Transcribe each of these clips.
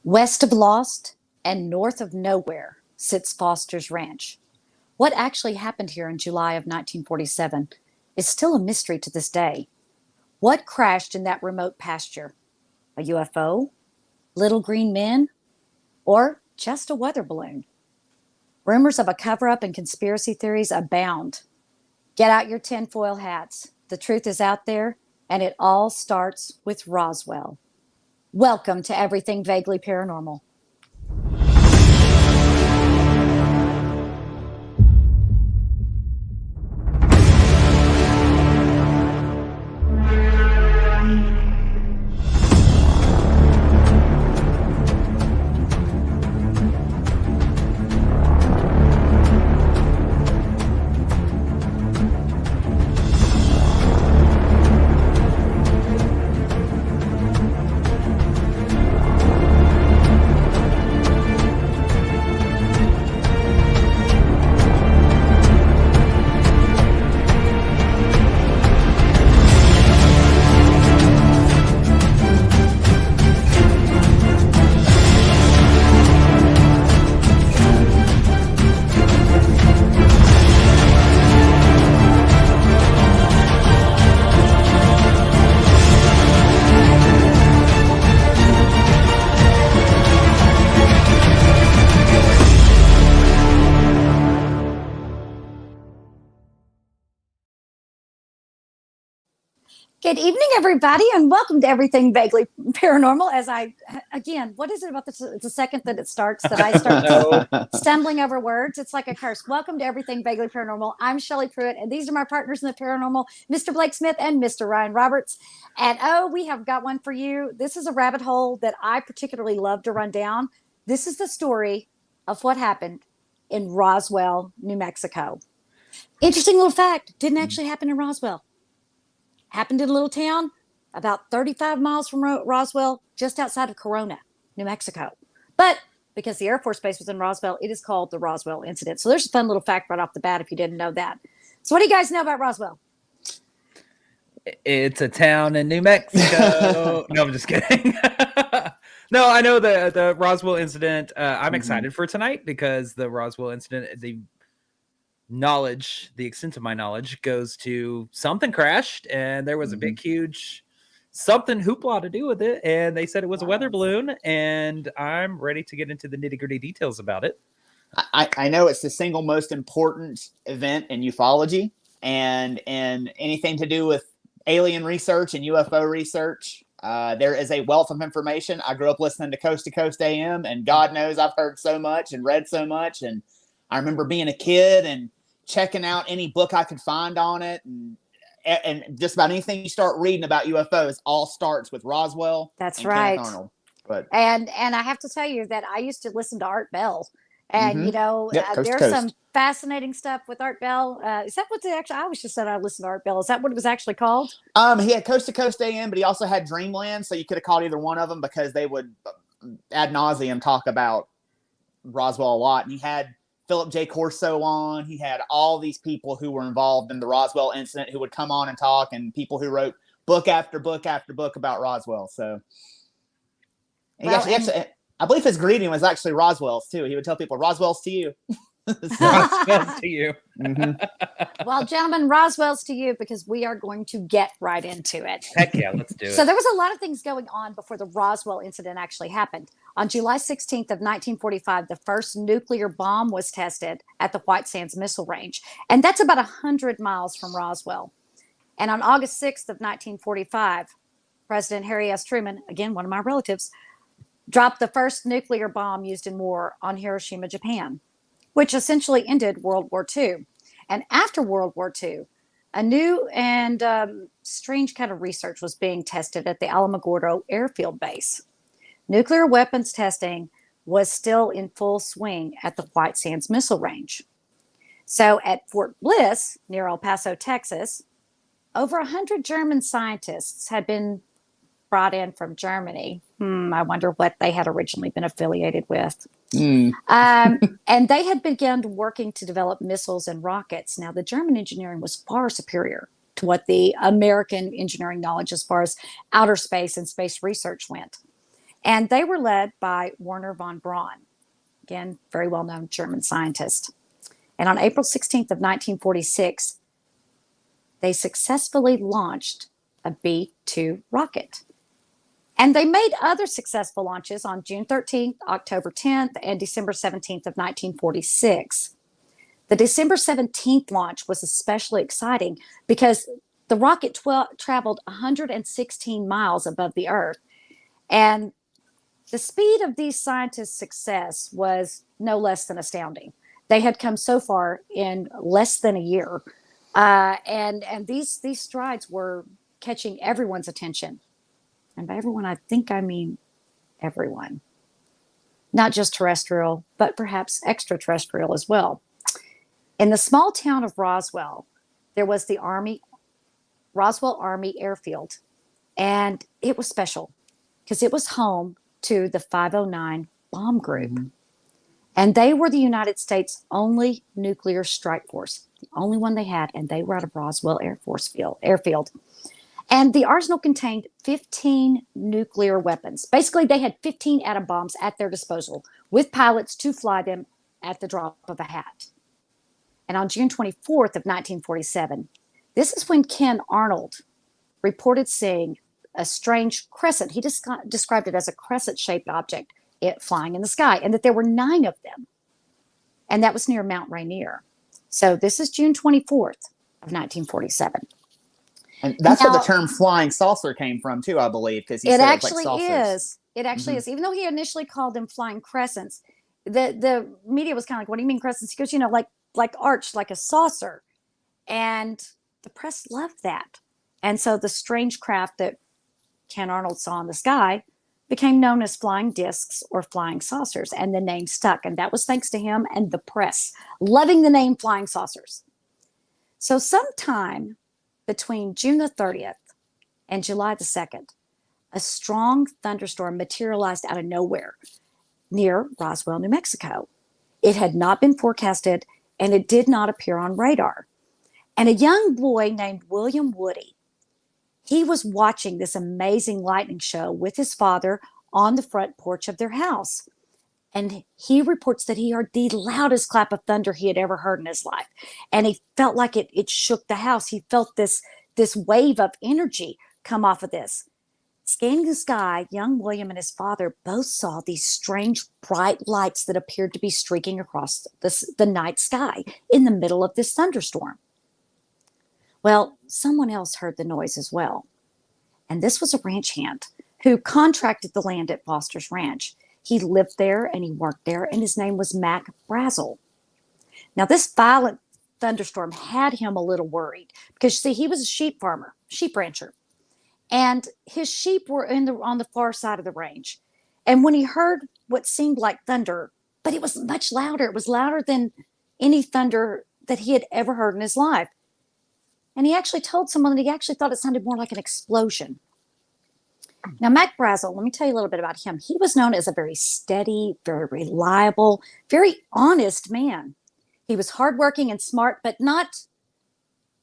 West of Lost and north of nowhere sits Foster's Ranch. What actually happened here in July of 1947 is still a mystery to this day. What crashed in that remote pasture? A UFO? Little green men? Or just a weather balloon? Rumors of a cover up and conspiracy theories abound. Get out your tinfoil hats. The truth is out there, and it all starts with Roswell. Welcome to Everything Vaguely Paranormal. Good evening, everybody, and welcome to Everything Vaguely Paranormal. Again, what is it about the second that it starts that I start stumbling over words? It's like a curse. Welcome to Everything Vaguely Paranormal. I'm Shelley Pruitt, and these are my partners in the paranormal, Mr. Blake Smith and Mr. Ryan Roberts. And we have got one for you. This is a rabbit hole that I particularly love to run down. This is the story of what happened in Roswell, New Mexico. Interesting little fact, didn't actually happen in Roswell. Happened in a little town about 35 miles from Roswell, just outside of Corona, New Mexico. But because the Air Force Base was in Roswell, it is called the Roswell Incident. So there's a fun little fact right off the bat if you didn't know that. So what do you guys know about Roswell? It's a town in New Mexico. No, I'm just kidding. No, I know the Roswell Incident. I'm excited for tonight because the Roswell Incident, the extent of my knowledge goes to something crashed and there was a big huge something hoopla to do with it, and they said it was a weather balloon, and I'm ready to get into the nitty-gritty details about it. I know it's the single most important event in ufology and anything to do with alien research and UFO research. There is a wealth of information. I grew up listening to Coast AM, and God knows I've heard so much and read so much, and I remember being a kid and checking out any book I could find on it, and just about anything you start reading about UFOs all starts with Roswell. That's right. Kenneth Arnold. But and I have to tell you that I used to listen to Art Bell, and there's some fascinating stuff with Art Bell. Is that what they actually? I always just said I listened to Art Bell. Is that what it was actually called? He had Coast AM, but he also had Dreamland, so you could have called either one of them because they would ad nauseum talk about Roswell a lot. And he had Philip J. Corso on. He had all these people who were involved in the Roswell incident who would come on and talk, and people who wrote book after book after book about Roswell. So I believe his greeting was actually Roswell's too. He would tell people, Roswell's to you. Roswell's to you. Well, gentlemen, Roswell's to you, because we are going to get right into it. Heck yeah, let's do it. So there was a lot of things going on before the Roswell incident actually happened. On July 16th of 1945, the first nuclear bomb was tested at the White Sands Missile Range, and that's about 100 miles from Roswell. And on August 6th of 1945, President Harry S. Truman, again, one of my relatives, dropped the first nuclear bomb used in war on Hiroshima, Japan, which essentially ended World War II. And after World War II, a new and strange kind of research was being tested at the Alamogordo Airfield Base. Nuclear weapons testing was still in full swing at the White Sands Missile Range. So at Fort Bliss, near El Paso, Texas, over 100 German scientists had been brought in from Germany. I wonder what they had originally been affiliated with. And they had begun working to develop missiles and rockets. Now, the German engineering was far superior to what the American engineering knowledge as far as outer space and space research went. And they were led by Werner von Braun, again, very well-known German scientist. And on April 16th of 1946, they successfully launched a B-2 rocket. And they made other successful launches on June 13th, October 10th, and December 17th of 1946. The December 17th launch was especially exciting because the rocket traveled 116 miles above the Earth. And the speed of these scientists' success was no less than astounding. They had come so far in less than a year. And these strides were catching everyone's attention. And by everyone, I think I mean everyone. Not just terrestrial, but perhaps extraterrestrial as well. In the small town of Roswell, there was the Roswell Army Airfield. And it was special because it was home to the 509 bomb group. Mm-hmm. And they were the United States' only nuclear strike force, the only one they had, and they were out of Roswell Airfield. And the arsenal contained 15 nuclear weapons. Basically, they had 15 atom bombs at their disposal with pilots to fly them at the drop of a hat. And on June 24th of 1947, this is when Ken Arnold reported seeing a strange crescent. He described it as a crescent-shaped object flying in the sky, and that there were 9 of them. And that was near Mount Rainier. So this is June 24th of 1947. And that's where the term flying saucer came from, too, I believe, because he said it was like saucers. It actually is. Even though he initially called them flying crescents, the media was kind of like, what do you mean crescents? He goes, like arched, like a saucer. And the press loved that. And so the strange craft that Ken Arnold saw in the sky became known as flying discs or flying saucers, and the name stuck. And that was thanks to him and the press loving the name flying saucers. So sometime between June the 30th and July the 2nd, a strong thunderstorm materialized out of nowhere near Roswell, New Mexico. It had not been forecasted, and it did not appear on radar. And a young boy named William Woody, he was watching this amazing lightning show with his father on the front porch of their house. And he reports that he heard the loudest clap of thunder he had ever heard in his life. And he felt like it shook the house. He felt this wave of energy come off of this. Scanning the sky, young William and his father both saw these strange bright lights that appeared to be streaking across the night sky in the middle of this thunderstorm. Well, someone else heard the noise as well. And this was a ranch hand who contracted the land at Foster's Ranch. He lived there and he worked there, and his name was Mac Brazel. Now, this violent thunderstorm had him a little worried because, see, he was a sheep rancher, and his sheep were on the far side of the range. And when he heard what seemed like thunder, but it was much louder, it was louder than any thunder that he had ever heard in his life. And he actually told someone that he actually thought it sounded more like an explosion. Now, Mac Brazel, let me tell you a little bit about him. He was known as a very steady, very reliable, very honest man. He was hardworking and smart, but not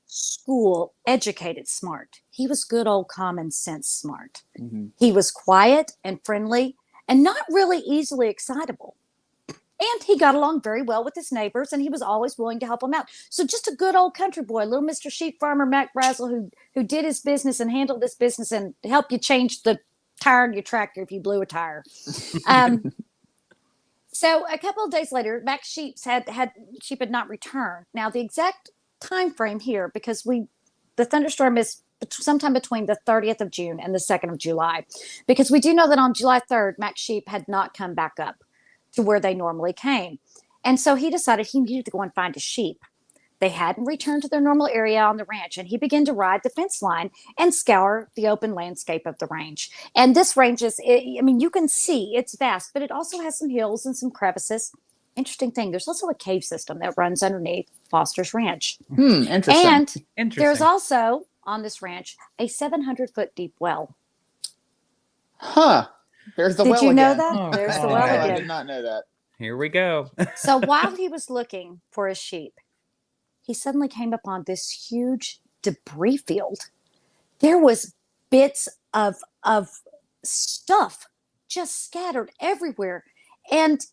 school-educated smart. He was good old common sense smart. Mm-hmm. He was quiet and friendly and not really easily excitable. And he got along very well with his neighbors, and he was always willing to help them out. So just a good old country boy, little Mr. Sheep Farmer Mac Brazel, who did his business and handled his business and helped you change the tire in your tractor if you blew a tire. So a couple of days later, Mac's sheep had not returned. Now the exact time frame here, because the thunderstorm is sometime between the 30th of June and the 2nd of July, because we do know that on July 3rd, Mac's sheep had not come back up to where they normally came. And so he decided he needed to go and find his sheep. They hadn't returned to their normal area on the ranch, and he began to ride the fence line and scour the open landscape of the range. And this range you can see it's vast, but it also has some hills and some crevices. Interesting thing, there's also a cave system that runs underneath Foster's Ranch. Interesting. And there's also, on this ranch, a 700-foot deep well. Huh. There's the well again. Did you know that? Oh, There's the Oh, well no, again. I did not know that. Here we go. So while he was looking for his sheep, he suddenly came upon this huge debris field. There was bits of stuff just scattered everywhere. And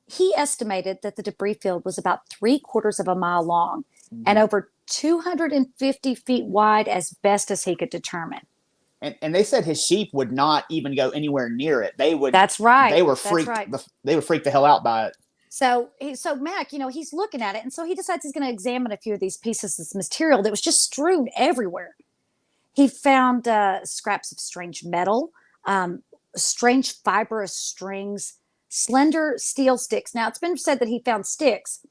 he estimated that the debris field was about 3/4 of a mile long and over 250 feet wide, as best as he could determine. And they said his sheep would not even go anywhere near it. They would. That's right. They were That's freaked. right. They were freaked the hell out by it. So Mac, he's looking at it, and so he decides he's going to examine a few of these pieces of material that was just strewn everywhere. He found scraps of strange metal, strange fibrous strings, slender steel sticks. Now, it's been said that he found sticks,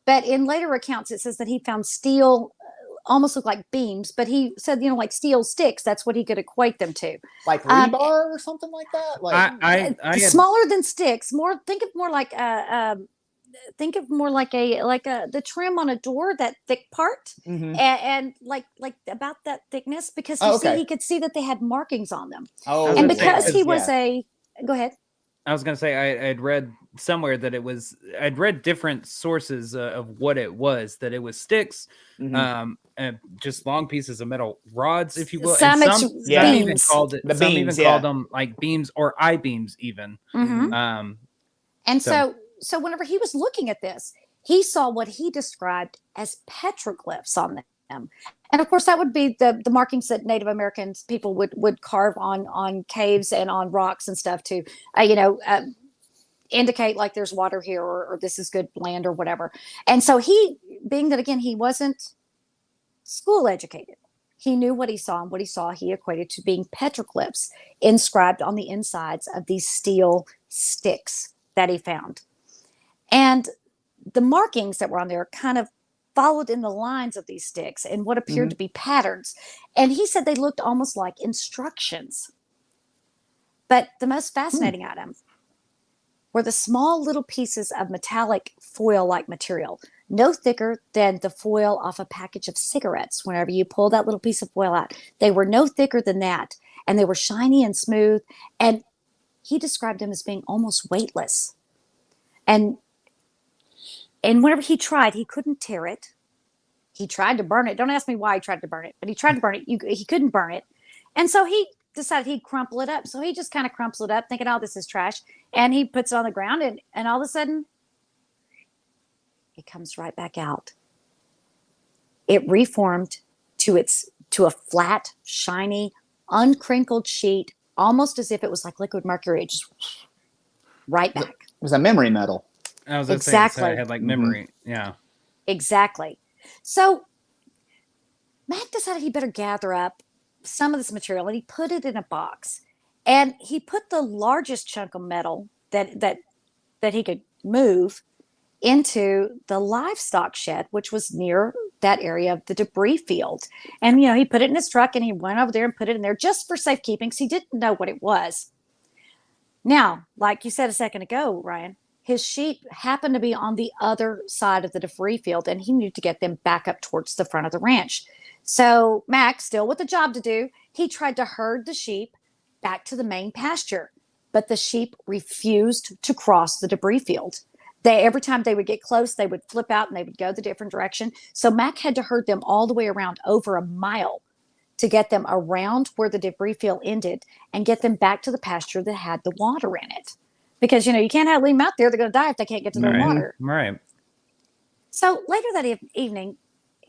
but in later accounts, it says that he found steel, almost look like beams, but he said, like steel sticks. That's what he could equate them to. Like rebar or something like that? Like I had, smaller than sticks. Think of more like the trim on a door, that thick part, and like about that thickness, because he could see that they had markings on them. Oh, and because he was go ahead. I was going to say, I'd read somewhere that I'd read different sources of what it was, that it was sticks, just long pieces of metal rods, if you will. Some even called them like beams or I-beams even. And so whenever he was looking at this, he saw what he described as petroglyphs on them. And of course, that would be the markings that Native Americans people would carve on caves and on rocks and stuff to, indicate like there's water here, or this is good land or whatever. And so he wasn't school educated, he knew what he saw, and what he saw he equated to being petroglyphs inscribed on the insides of these steel sticks that he found. And the markings that were on there kind of followed in the lines of these sticks and what appeared to be patterns. And he said they looked almost like instructions. But the most fascinating item were the small little pieces of metallic foil-like material, no thicker than the foil off a package of cigarettes. Whenever you pull that little piece of foil out, they were no thicker than that. And they were shiny and smooth. And he described them as being almost weightless. And whenever he tried, he couldn't tear it. He tried to burn it. Don't ask me why he tried to burn it, but he tried to burn it. He couldn't burn it. And so he decided he'd crumple it up. So he just kind of crumples it up, thinking, oh, this is trash. And he puts it on the ground, and all of a sudden, it comes right back out. It reformed to a flat, shiny, uncrinkled sheet, almost as if it was like liquid mercury. It just right back. It was a memory metal. I was exactly saying, so I had like memory. Yeah. Exactly. So Mac decided he better gather up some of this material, and he put it in a box. And he put the largest chunk of metal that he could move into the livestock shed, which was near that area of the debris field. And, he put it in his truck, and he went over there and put it in there just for safekeeping, because he didn't know what it was. Now, like you said a second ago, Ryan, his sheep happened to be on the other side of the debris field, and he needed to get them back up towards the front of the ranch. So Mac, still with a job to do, he tried to herd the sheep back to the main pasture, but the sheep refused to cross the debris field. Every time they would get close, they would flip out and they would go the different direction. So Mac had to herd them all the way around over a mile to get them around where the debris field ended and get them back to the pasture that had the water in it. Because, you can't leave them out there. They're going to die if they can't get to the water. Right. So later that evening,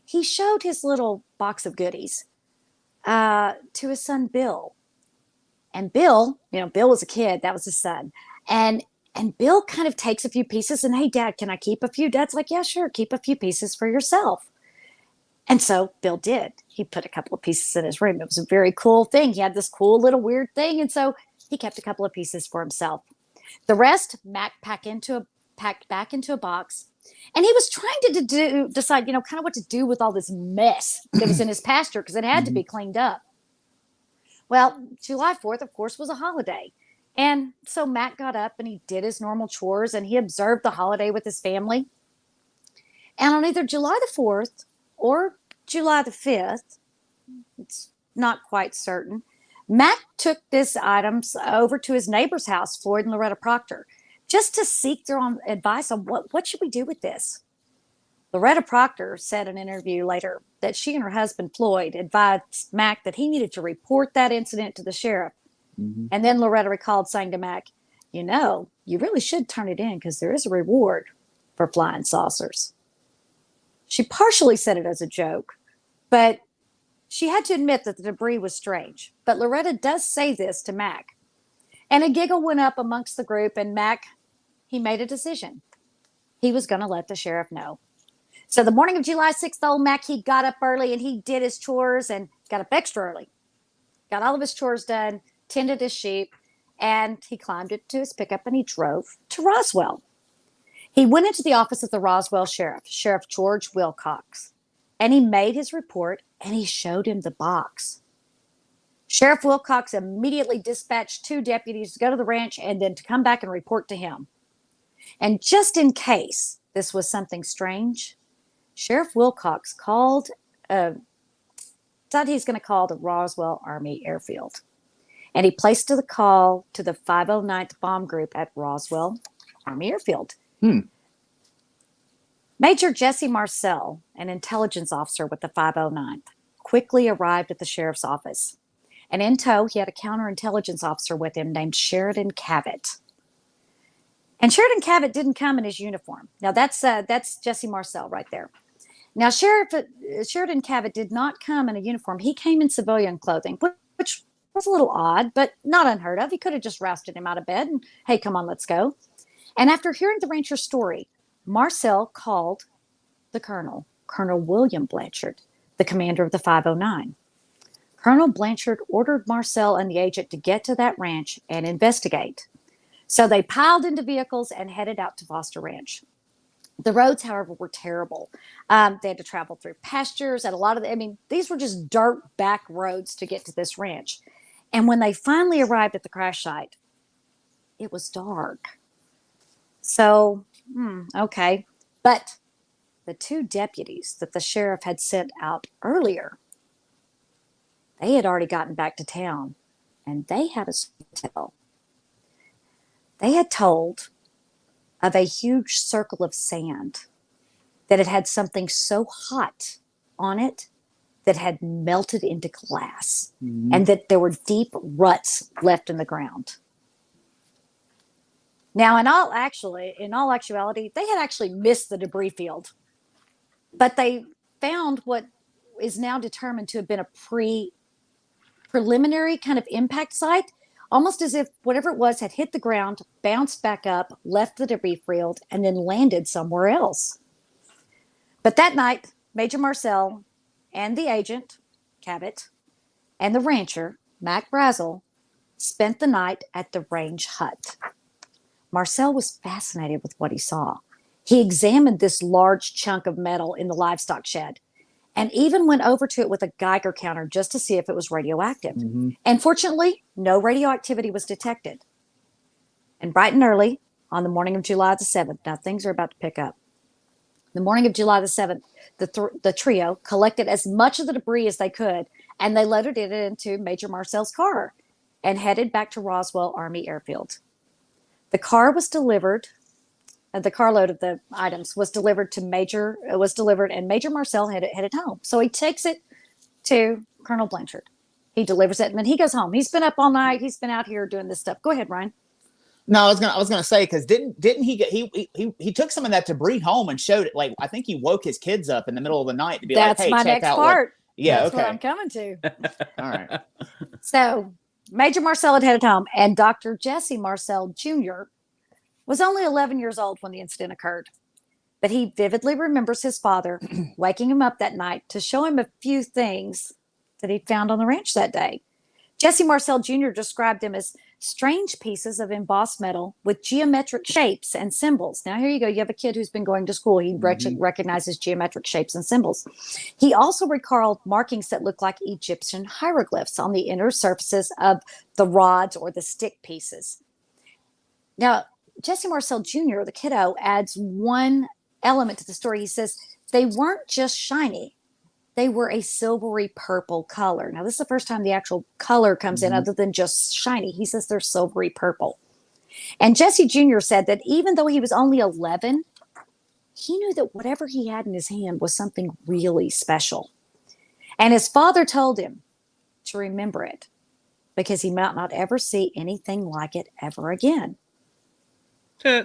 he showed his little box of goodies to his son, Bill. And Bill, Bill was a kid. That was his son. And Bill kind of takes a few pieces and, hey, Dad, can I keep a few? Dad's like, yeah, sure. Keep a few pieces for yourself. And so Bill did. He put a couple of pieces in his room. It was a very cool thing. He had this cool little weird thing. And so he kept a couple of pieces for himself. The rest, Mac packed back into a box. And he was trying to decide, kind of what to do with all this mess that was in his pasture, because it had to be cleaned up. Well, July 4th, of course, was a holiday. And so Mac got up and he did his normal chores and he observed the holiday with his family. And on either July the 4th or July the 5th, it's not quite certain, Mac took these items over to his neighbor's house, Floyd and Loretta Proctor, just to seek their own advice on what should we do with this. Loretta Proctor said in an interview later that she and her husband, Floyd, advised Mac that he needed to report that incident to the sheriff Mhm. And then Loretta recalled saying to Mac, you know, you really should turn it in because there is a reward for flying saucers. She partially said it as a joke, but she had to admit that the debris was strange. But Loretta does say this to Mac. And a giggle went up amongst the group, and Mac, he made a decision. He was going to let the sheriff know. So the morning of July 6th, old Mac, he got up early and he did his chores and got up extra early. Got all of his chores done, tended his sheep, and he climbed into his pickup and he drove to Roswell. He went into the office of the Roswell sheriff, Sheriff George Wilcox, and he made his report and he showed him the box. Sheriff Wilcox immediately dispatched 2 deputies to go to the ranch and then to come back and report to him. And just in case this was something strange, Sheriff Wilcox decided he's going to call the Roswell Army Airfield. And he placed the call to the 509th Bomb Group at Roswell Army Airfield. Major Jesse Marcel, an intelligence officer with the 509th, quickly arrived at the sheriff's office. And in tow, he had a counterintelligence officer with him named Sheridan Cavett. And Sheridan Cavett didn't come in his uniform. Now, that's Jesse Marcel right there. Now, Sheridan Cavett did not come in a uniform. He came in civilian clothing, which was a little odd, but not unheard of. He could have just rousted him out of bed and, hey, come on, let's go. And after hearing the rancher's story, Marcel called the colonel, Colonel William Blanchard, the commander of the 509. Colonel Blanchard ordered Marcel and the agent to get to that ranch and investigate. So they piled into vehicles and headed out to Foster Ranch. The roads, however, were terrible. They had to travel through pastures and these were just dirt back roads to get to this ranch. And when they finally arrived at the crash site, it was dark. So, okay. But the 2 deputies that the sheriff had sent out earlier, they had already gotten back to town and they had a story to tell. They had told of a huge circle of sand that had something so hot on it that had melted into glass, and that there were deep ruts left in the ground. Now, in all actuality, they had actually missed the debris field, but they found what is now determined to have been a preliminary kind of impact site, almost as if whatever it was had hit the ground, bounced back up, left the debris field, and then landed somewhere else. But that night, Major Marcel and the agent, Cavett, and the rancher, Mac Brazel, spent the night at the range hut. Marcel was fascinated with what he saw. He examined this large chunk of metal in the livestock shed and even went over to it with a Geiger counter just to see if it was radioactive. And fortunately, no radioactivity was detected. And bright and early on the morning of July the 7th, now things are about to pick up. The morning of July the 7th, the trio collected as much of the debris as they could, and they loaded it into Major Marcel's car and headed back to Roswell Army Airfield. The car was delivered. The carload of the items was delivered, and Major Marcel headed home. So he takes it to Colonel Blanchard. He delivers it, and then he goes home. He's been up all night. He's been out here doing this stuff. Go ahead, Ryan. No, I was gonna say, because didn't he took some of that debris home and showed it? Like, I think he woke his kids up in the middle of the night to be That's like, "Hey, my check next out part. Yeah, That's okay. what I'm coming to. All right. So Major Marcel had headed home, and Dr. Jesse Marcel Jr. was only 11 years old when the incident occurred. But he vividly remembers his father waking him up that night to show him a few things that he'd found on the ranch that day. Jesse Marcel Jr. described them as strange pieces of embossed metal with geometric shapes and symbols. Now, here you go. You have a kid who's been going to school. He recognizes geometric shapes and symbols. He also recalled markings that looked like Egyptian hieroglyphs on the inner surfaces of the rods or the stick pieces. Now, Jesse Marcel Jr., the kiddo, adds one element to the story. He says they weren't just shiny. They were a silvery purple color. Now, this is the first time the actual color comes in other than just shiny. He says they're silvery purple. And Jesse Jr. said that even though he was only 11, he knew that whatever he had in his hand was something really special. And his father told him to remember it. because he might not ever see anything like it ever again.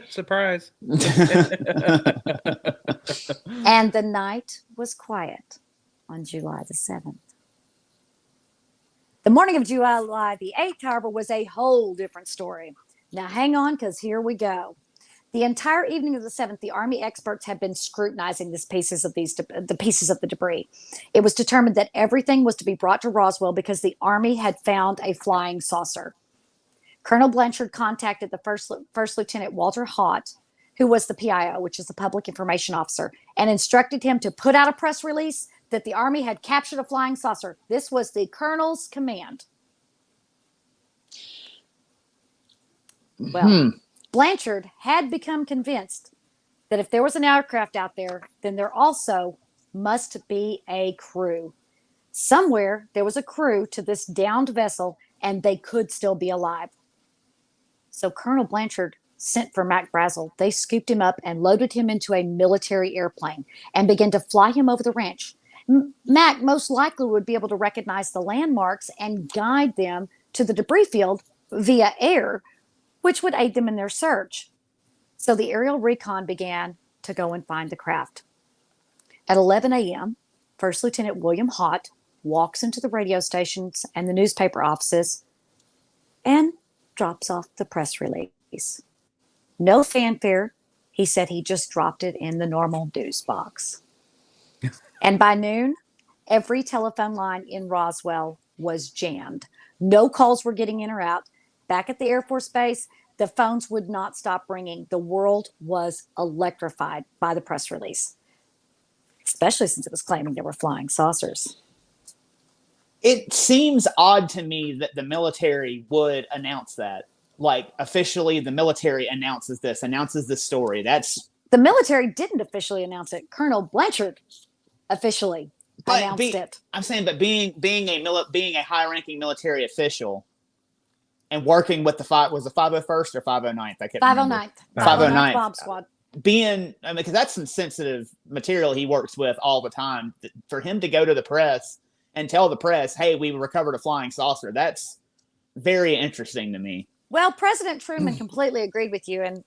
Surprise. And the night was quiet on July the 7th. The morning of July the 8th, however, was a whole different story. Now hang on, because here we go. The entire evening of the 7th, the Army experts had been scrutinizing the pieces of the debris. It was determined that everything was to be brought to Roswell because the Army had found a flying saucer. Colonel Blanchard contacted the First Lieutenant Walter Haut, who was the PIO, which is the Public Information Officer, and instructed him to put out a press release that the Army had captured a flying saucer. This was the colonel's command. Well, Blanchard had become convinced that if there was an aircraft out there, then there also must be a crew. Somewhere there was a crew to this downed vessel, and they could still be alive. So Colonel Blanchard sent for Mac Brazel. They scooped him up and loaded him into a military airplane and began to fly him over the ranch. Mac most likely would be able to recognize the landmarks and guide them to the debris field via air, which would aid them in their search. So the aerial recon began to go and find the craft. At 11 a.m., First Lieutenant William Haut walks into the radio stations and the newspaper offices and drops off the press release. No fanfare. He said he just dropped it in the normal news box. And by noon, every telephone line in Roswell was jammed. No calls were getting in or out. Back at the Air Force Base, the phones would not stop ringing. The world was electrified by the press release, especially since it was claiming there were flying saucers. It seems odd to me that the military would announce that. Like, officially, the military announces this story. The military didn't officially announce it. Colonel Blanchard officially announced it. I'm saying, but being a high-ranking military official and working with the 501st or 509th? I can't remember. 509th Bomb Squad. Because that's some sensitive material he works with all the time. For him to go to the press and tell the press, hey, we recovered a flying saucer, that's very interesting to me. Well, President Truman completely agreed with you. And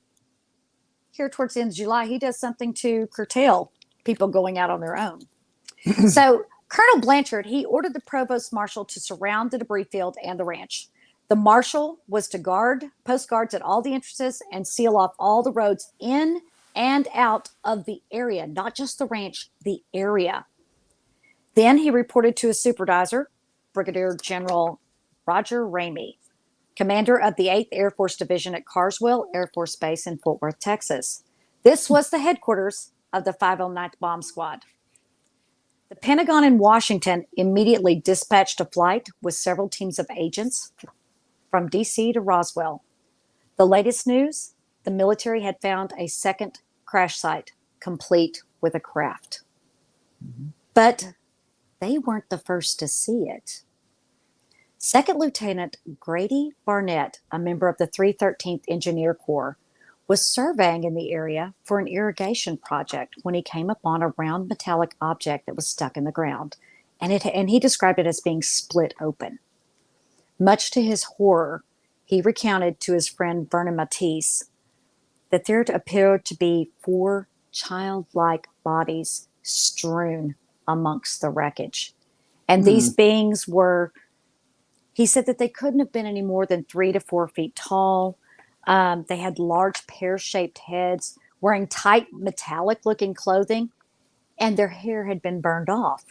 here towards the end of July, he does something to curtail people going out on their own. So Colonel Blanchard, he ordered the provost marshal to surround the debris field and the ranch. The marshal was to post guards at all the entrances and seal off all the roads in and out of the area, not just the ranch, the area. Then he reported to his supervisor, Brigadier General Roger Ramey, commander of the 8th Air Force Division at Carswell Air Force Base in Fort Worth, Texas. This was the headquarters of the 509th Bomb Squad. The Pentagon in Washington immediately dispatched a flight with several teams of agents from D.C. to Roswell. The latest news, the military had found a second crash site, complete with a craft. But they weren't the first to see it. Second Lieutenant Grady Barnett, a member of the 313th Engineer Corps, was surveying in the area for an irrigation project when he came upon a round metallic object that was stuck in the ground, and he described it as being split open. Much to his horror, he recounted to his friend Vernon Matisse that there appeared to be 4 childlike bodies strewn amongst the wreckage. And these beings were, he said that they couldn't have been any more than 3 to 4 feet tall. They had large pear-shaped heads, wearing tight metallic-looking clothing, and their hair had been burned off.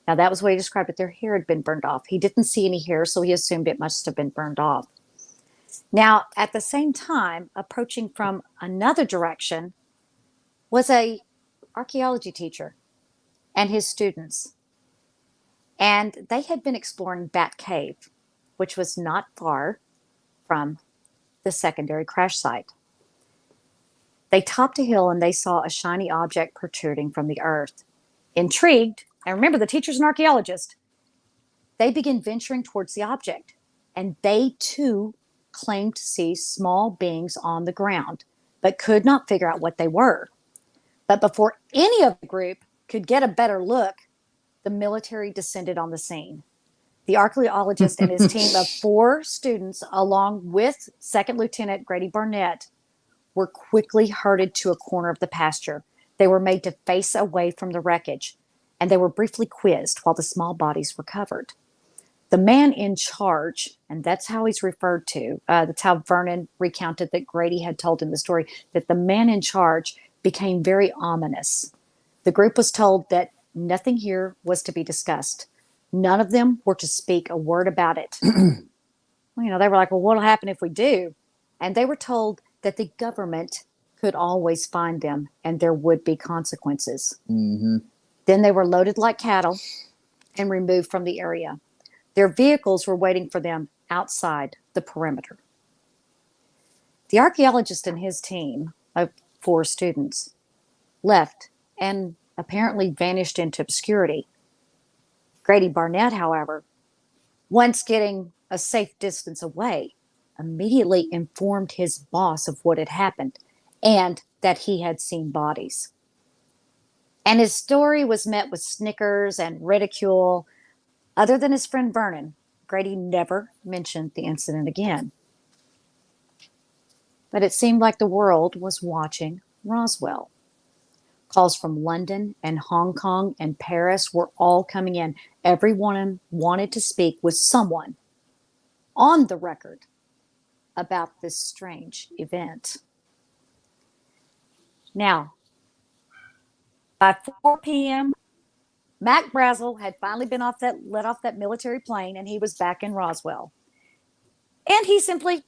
Now, that was the way he described it. Their hair had been burned off. He didn't see any hair, so he assumed it must have been burned off. Now, at the same time, approaching from another direction was a archaeology teacher and his students. And they had been exploring Bat Cave, which was not far from the secondary crash site. They topped a hill and they saw a shiny object protruding from the earth. Intrigued, and remember, the teacher's an archaeologist, they began venturing towards the object, and they too claimed to see small beings on the ground, but could not figure out what they were. But before any of the group could get a better look, the military descended on the scene. The archaeologist and his team of 4 students, along with Second Lieutenant Grady Barnett, were quickly herded to a corner of the pasture. They were made to face away from the wreckage, and they were briefly quizzed while the small bodies were covered. The man in charge, and that's how he's referred to, that's how Vernon recounted that Grady had told him the story, that the man in charge became very ominous. The group was told that nothing here was to be discussed. None of them were to speak a word about it. They were like, well, what'll happen if we do? And they were told that the government could always find them and there would be consequences. Mm-hmm. Then they were loaded like cattle and removed from the area. Their vehicles were waiting for them outside the perimeter. The archaeologist and his team of 4 students left and apparently vanished into obscurity. Grady Barnett, however, once getting a safe distance away, immediately informed his boss of what had happened and that he had seen bodies. And his story was met with snickers and ridicule. Other than his friend Vernon, Grady never mentioned the incident again. But it seemed like the world was watching Roswell. Calls from London and Hong Kong and Paris were all coming in. Everyone wanted to speak with someone on the record about this strange event. Now, by 4 p.m., Mac Brazel had finally been let off that military plane, and he was back in Roswell. And he simply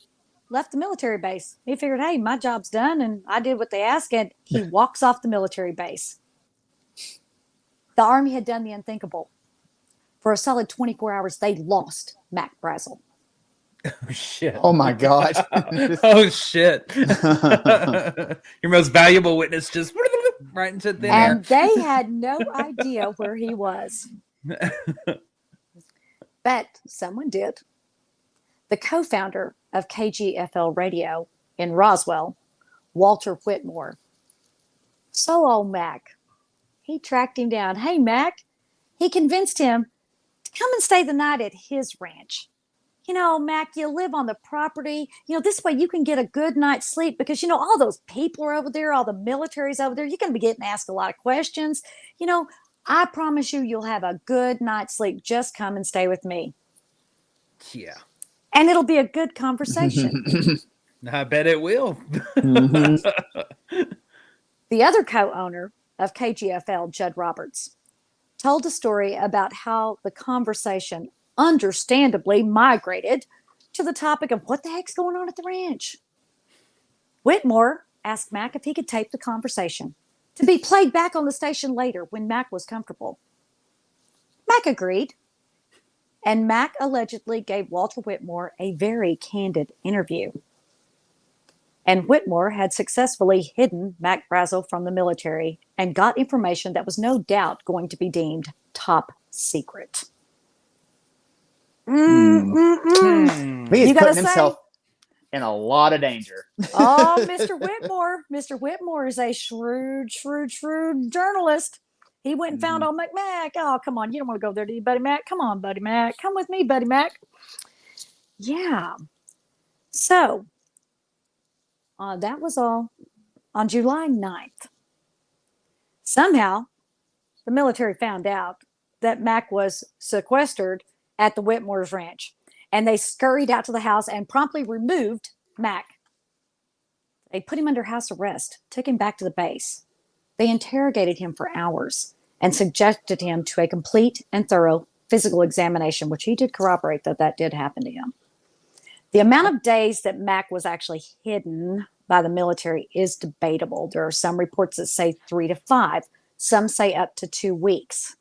left the military base. He figured, hey, my job's done, and I did what they asked, and he walks off the military base. The Army had done the unthinkable. For a solid 24 hours, they lost Mac Brazel. Oh, shit. Oh, my God. Oh, shit. Your most valuable witness just right into thin air. And they had no idea where he was. But someone did. The co-founder of KGFL Radio in Roswell, Walter Whitmore, saw old Mac. He tracked him down. Hey, Mac. He convinced him to come and stay the night at his ranch. Mac, you live on the property. This way you can get a good night's sleep because, all those people are over there, all the military's over there. You're going to be getting asked a lot of questions. I promise you'll have a good night's sleep. Just come and stay with me. Yeah. And it'll be a good conversation. I bet it will. Mm-hmm. The other co-owner of KGFL, Judd Roberts, told a story about how the conversation understandably migrated to the topic of what the heck's going on at the ranch. Whitmore asked Mac if he could tape the conversation to be played back on the station later when Mac was comfortable. Mac agreed, and Mac allegedly gave Walter Whitmore a very candid interview. And Whitmore had successfully hidden Mac Brazel from the military and got information that was no doubt going to be deemed top secret. He's putting himself in a lot of danger. Oh, Mr. Whitmore. Mr. Whitmore is a shrewd journalist. He went and found old Mac. Oh, come on. You don't want to go there, do you, Buddy Mac? Come on, Buddy Mac. Come with me, Buddy Mac. Yeah. So, that was all on July 9th. Somehow, the military found out that Mac was sequestered at the Whitmore's ranch, and they scurried out to the house and promptly removed Mac. They put him under house arrest, took him back to the base. They interrogated him for hours and subjected him to a complete and thorough physical examination, which he did corroborate that did happen to him. The amount of days that Mac was actually hidden by the military is debatable. There are some reports that say 3 to 5. Some say up to 2 weeks.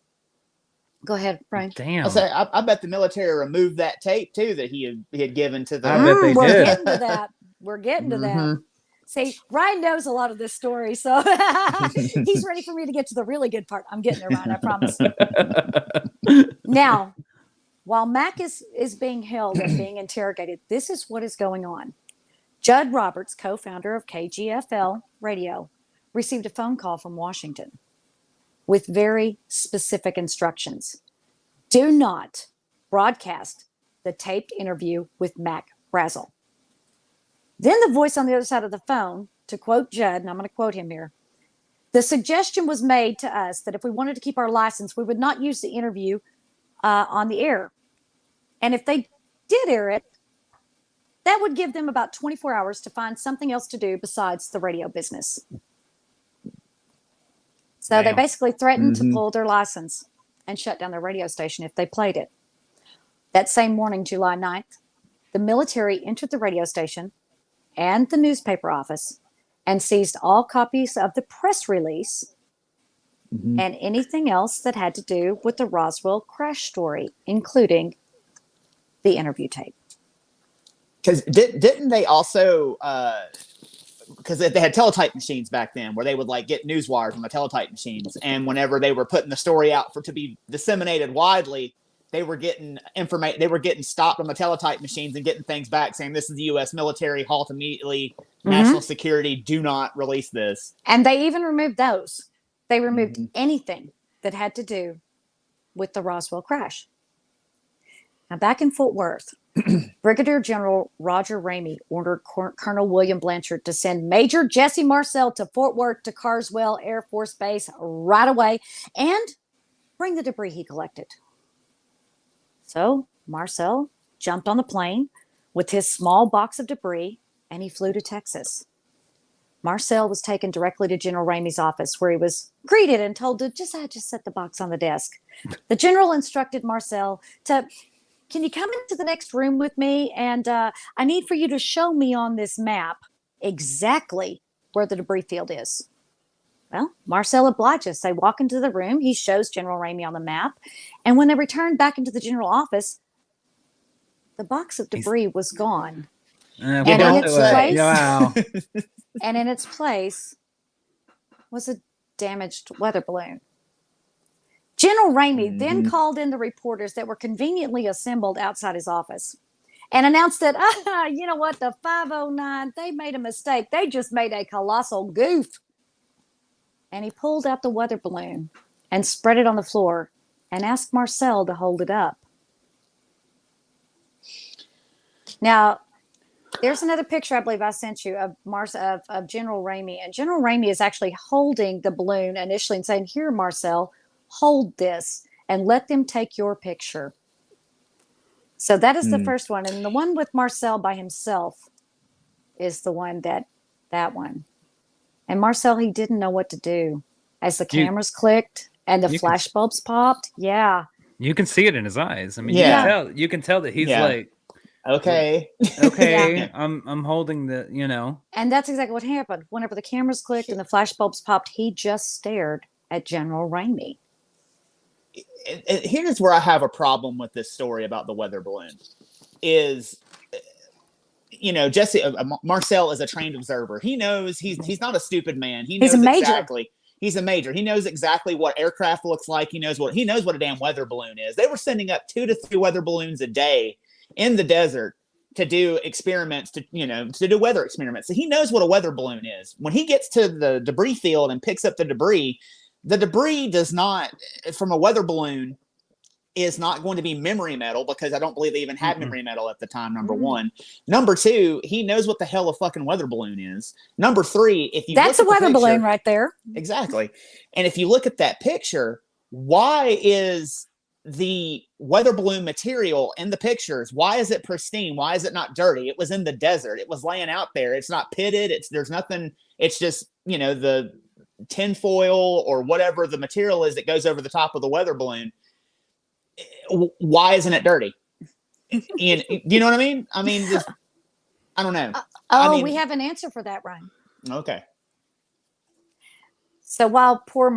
Go ahead, Brian. Damn. I bet the military removed that tape too that he had given to the. I bet they We're did. getting to that. We're getting to that. See, Ryan knows a lot of this story, so he's ready for me to get to the really good part. I'm getting there, Ryan, I promise. Now, while Mac is being held and being interrogated, this is what is going on. Judd Roberts, co-founder of KGFL Radio, received a phone call from Washington with very specific instructions. Do not broadcast the taped interview with Mac Brazel. Then the voice on the other side of the phone, to quote Judd, and I'm going to quote him here, the suggestion was made to us that if we wanted to keep our license, we would not use the interview on the air. And if they did air it, that would give them about 24 hours to find something else to do besides the radio business. So they basically threatened to pull their license and shut down their radio station if they played it. That same morning, July 9th, the military entered the radio station and the newspaper office and seized all copies of the press release and anything else that had to do with the Roswell crash story, including the interview tape. Because didn't they also, because they had teletype machines back then where they would like get news wires on the teletype machines. And whenever they were putting the story out to be disseminated widely, they were getting information. They were getting stopped on the teletype machines and getting things back saying, this is the U.S. military, halt immediately, national security, do not release this. And they even removed those. They removed anything that had to do with the Roswell crash. Now, back in Fort Worth, Brigadier General Roger Ramey ordered Colonel William Blanchard to send Major Jesse Marcel to Fort Worth to Carswell Air Force Base right away and bring the debris he collected. So Marcel jumped on the plane with his small box of debris and he flew to Texas. Marcel was taken directly to General Ramey's office where he was greeted and told to just set the box on the desk. The general instructed Marcel to, can you come into the next room with me? And I need for you to show me on this map exactly where the debris field is. Well, Marcel obliges. They walk into the room. He shows General Ramey on the map. And when they returned back into the general office, the box of debris was gone. And in its place was a damaged weather balloon. General Ramey then called in the reporters that were conveniently assembled outside his office and announced that, you know what, the 509, they made a mistake. They just made a colossal goof. And he pulled out the weather balloon and spread it on the floor and asked Marcel to hold it up. Now, there's another picture I believe I sent you of General Ramey. And General Ramey is actually holding the balloon initially and saying, here, Marcel, hold this and let them take your picture. So that is the first one. And the one with Marcel by himself is the one that one. And Marcel, he didn't know what to do as the cameras clicked and the flash bulbs popped. Yeah. You can see it in his eyes. I mean, you can tell that he's like, okay, I'm holding the, you know. And that's exactly what happened. Whenever the cameras clicked and the flash bulbs popped, he just stared at General Ramey. Here's where I have a problem with this story about the weather balloon is, you know, Marcel is a trained observer. He knows he's not a stupid man. He knows exactly. He's a major. He knows exactly what aircraft looks like. He knows what a damn weather balloon is. They were sending up 2 to 3 weather balloons a day in the desert to do experiments, to do weather experiments. So he knows what a weather balloon is. When he gets to the debris field and picks up the debris does not, from a weather balloon, is not going to be memory metal because I don't believe they even had memory metal at the time, number one. Number two, he knows what the hell a fucking weather balloon is. Number three, if you That's a weather balloon right there. Exactly. And if you look at that picture, why is the weather balloon material in the pictures, why is it pristine? Why is it not dirty? It was in the desert. It was laying out there. It's not pitted. There's nothing. It's just, the tinfoil or whatever the material is that goes over the top of the weather balloon. Why isn't it dirty? Do you know what I mean? I mean, I don't know. We have an answer for that, Ryan. Okay. So while poor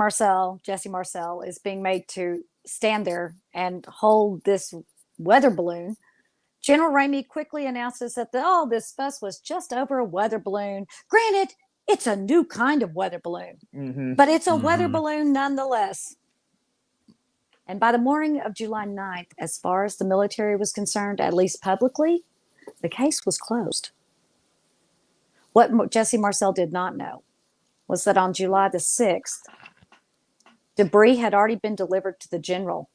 Jesse Marcel, is being made to stand there and hold this weather balloon, General Ramey quickly announces that this fuss was just over a weather balloon. Granted, it's a new kind of weather balloon, but it's a weather balloon nonetheless. And by the morning of July 9th, as far as the military was concerned, at least publicly, the case was closed. What Jesse Marcel did not know was that on July the 6th, debris had already been delivered to the general,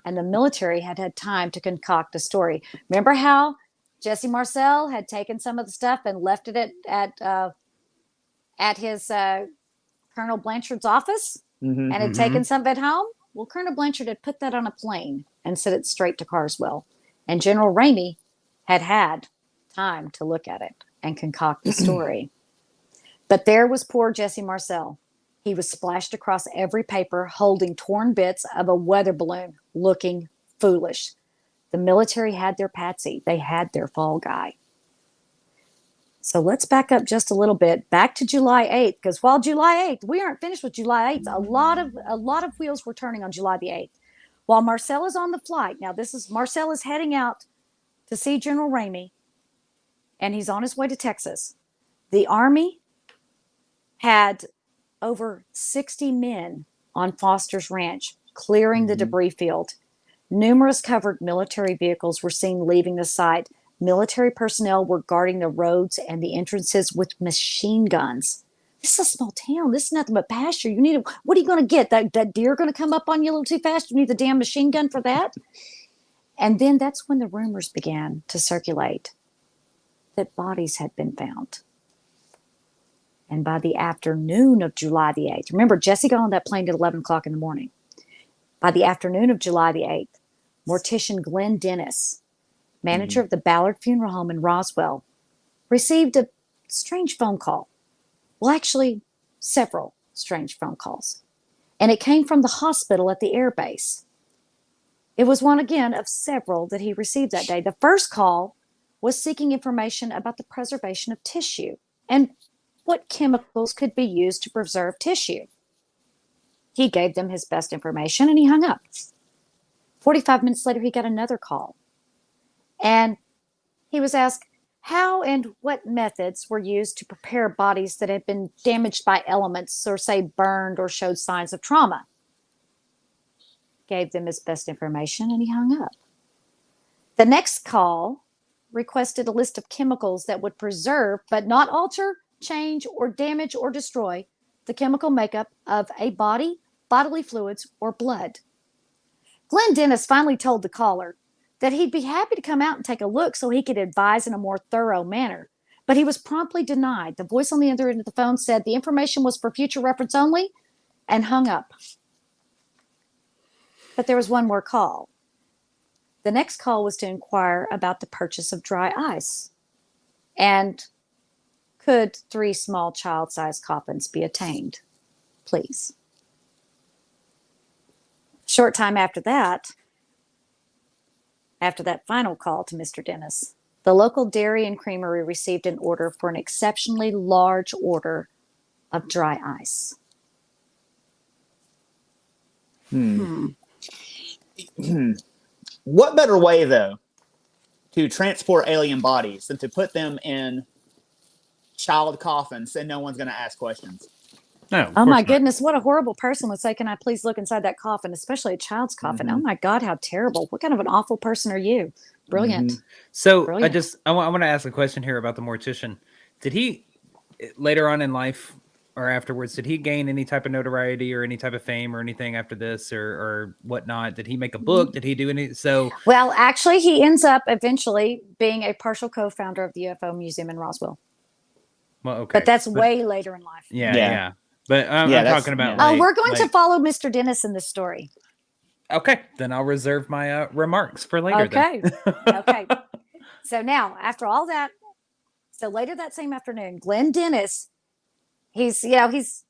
and the military had had time to concoct a story. Remember how Jesse Marcel had taken some of the stuff and left it at his Colonel Blanchard's office Mm-hmm. and had taken some of it home? Well, Colonel Blanchard had put that on a plane and sent it straight to Carswell. And General Ramey had time to look at it and concoct the story. But there was poor Jesse Marcel. He was splashed across every paper holding torn bits of a weather balloon, looking foolish. The military had their patsy. They had their fall guy. So let's back up just a little bit, back to July 8th, because while July 8th, we aren't finished with July 8th. A lot of wheels were turning on July the 8th. While Marcel is on the flight, now Marcel is heading out to see General Ramey, and he's on his way to Texas. The Army had over 60 men on Foster's Ranch clearing the debris field. Numerous covered military vehicles were seen leaving the site. Military personnel were guarding the roads and the entrances with machine guns. This is a small town. This is nothing but pasture. What are you going to get? That deer going to come up on you a little too fast? You need the damn machine gun for that? And then that's when the rumors began to circulate that bodies had been found. And by the afternoon of July the 8th, remember, Jesse got on that plane at 11 o'clock in the morning. By the afternoon of July the 8th, mortician Glenn Dennis, manager of the Ballard Funeral Home in Roswell, received a strange phone call. Well, actually, several strange phone calls. And it came from the hospital at the air base. It was one, again, of several that he received that day. The first call was seeking information about the preservation of tissue and what chemicals could be used to preserve tissue. He gave them his best information and he hung up. 45 minutes later, he got another call. And he was asked how and what methods were used to prepare bodies that had been damaged by elements or, say, burned or showed signs of trauma. Gave them his best information and he hung up. The next call requested a list of chemicals that would preserve but not alter, change, or damage or destroy the chemical makeup of a body, bodily fluids, or blood. Glenn Dennis finally told the caller that he'd be happy to come out and take a look so he could advise in a more thorough manner. But he was promptly denied. The voice on the other end of the phone said the information was for future reference only and hung up. But there was one more call. The next call was to inquire about the purchase of dry ice. And could 3 small child-sized coffins be attained, please? Short time after that final call to Mr. Dennis, the local dairy and creamery received an order for an exceptionally large order of dry ice. What better way, though, to transport alien bodies than to put them in child coffins and no one's going to ask questions? No. Oh my goodness, what a horrible person would say, can I please look inside that coffin, especially a child's coffin. Oh my God, how terrible. What kind of an awful person are you? Brilliant. So Brilliant. I want to ask a question here about the mortician. Did he, later on in life or afterwards, did he gain any type of notoriety or any type of fame or anything after this or whatnot? Did he make a book? Did he do any? Well, actually, he ends up eventually being a partial co-founder of the UFO Museum in Roswell. Well, okay. But that's way later in life. Yeah. But I'm talking about. We're going to follow Mr. Dennis in this story. Okay, then I'll reserve my remarks for later. Okay. Okay. So now, after all that, so later that same afternoon, Glenn Dennis, he's out. It's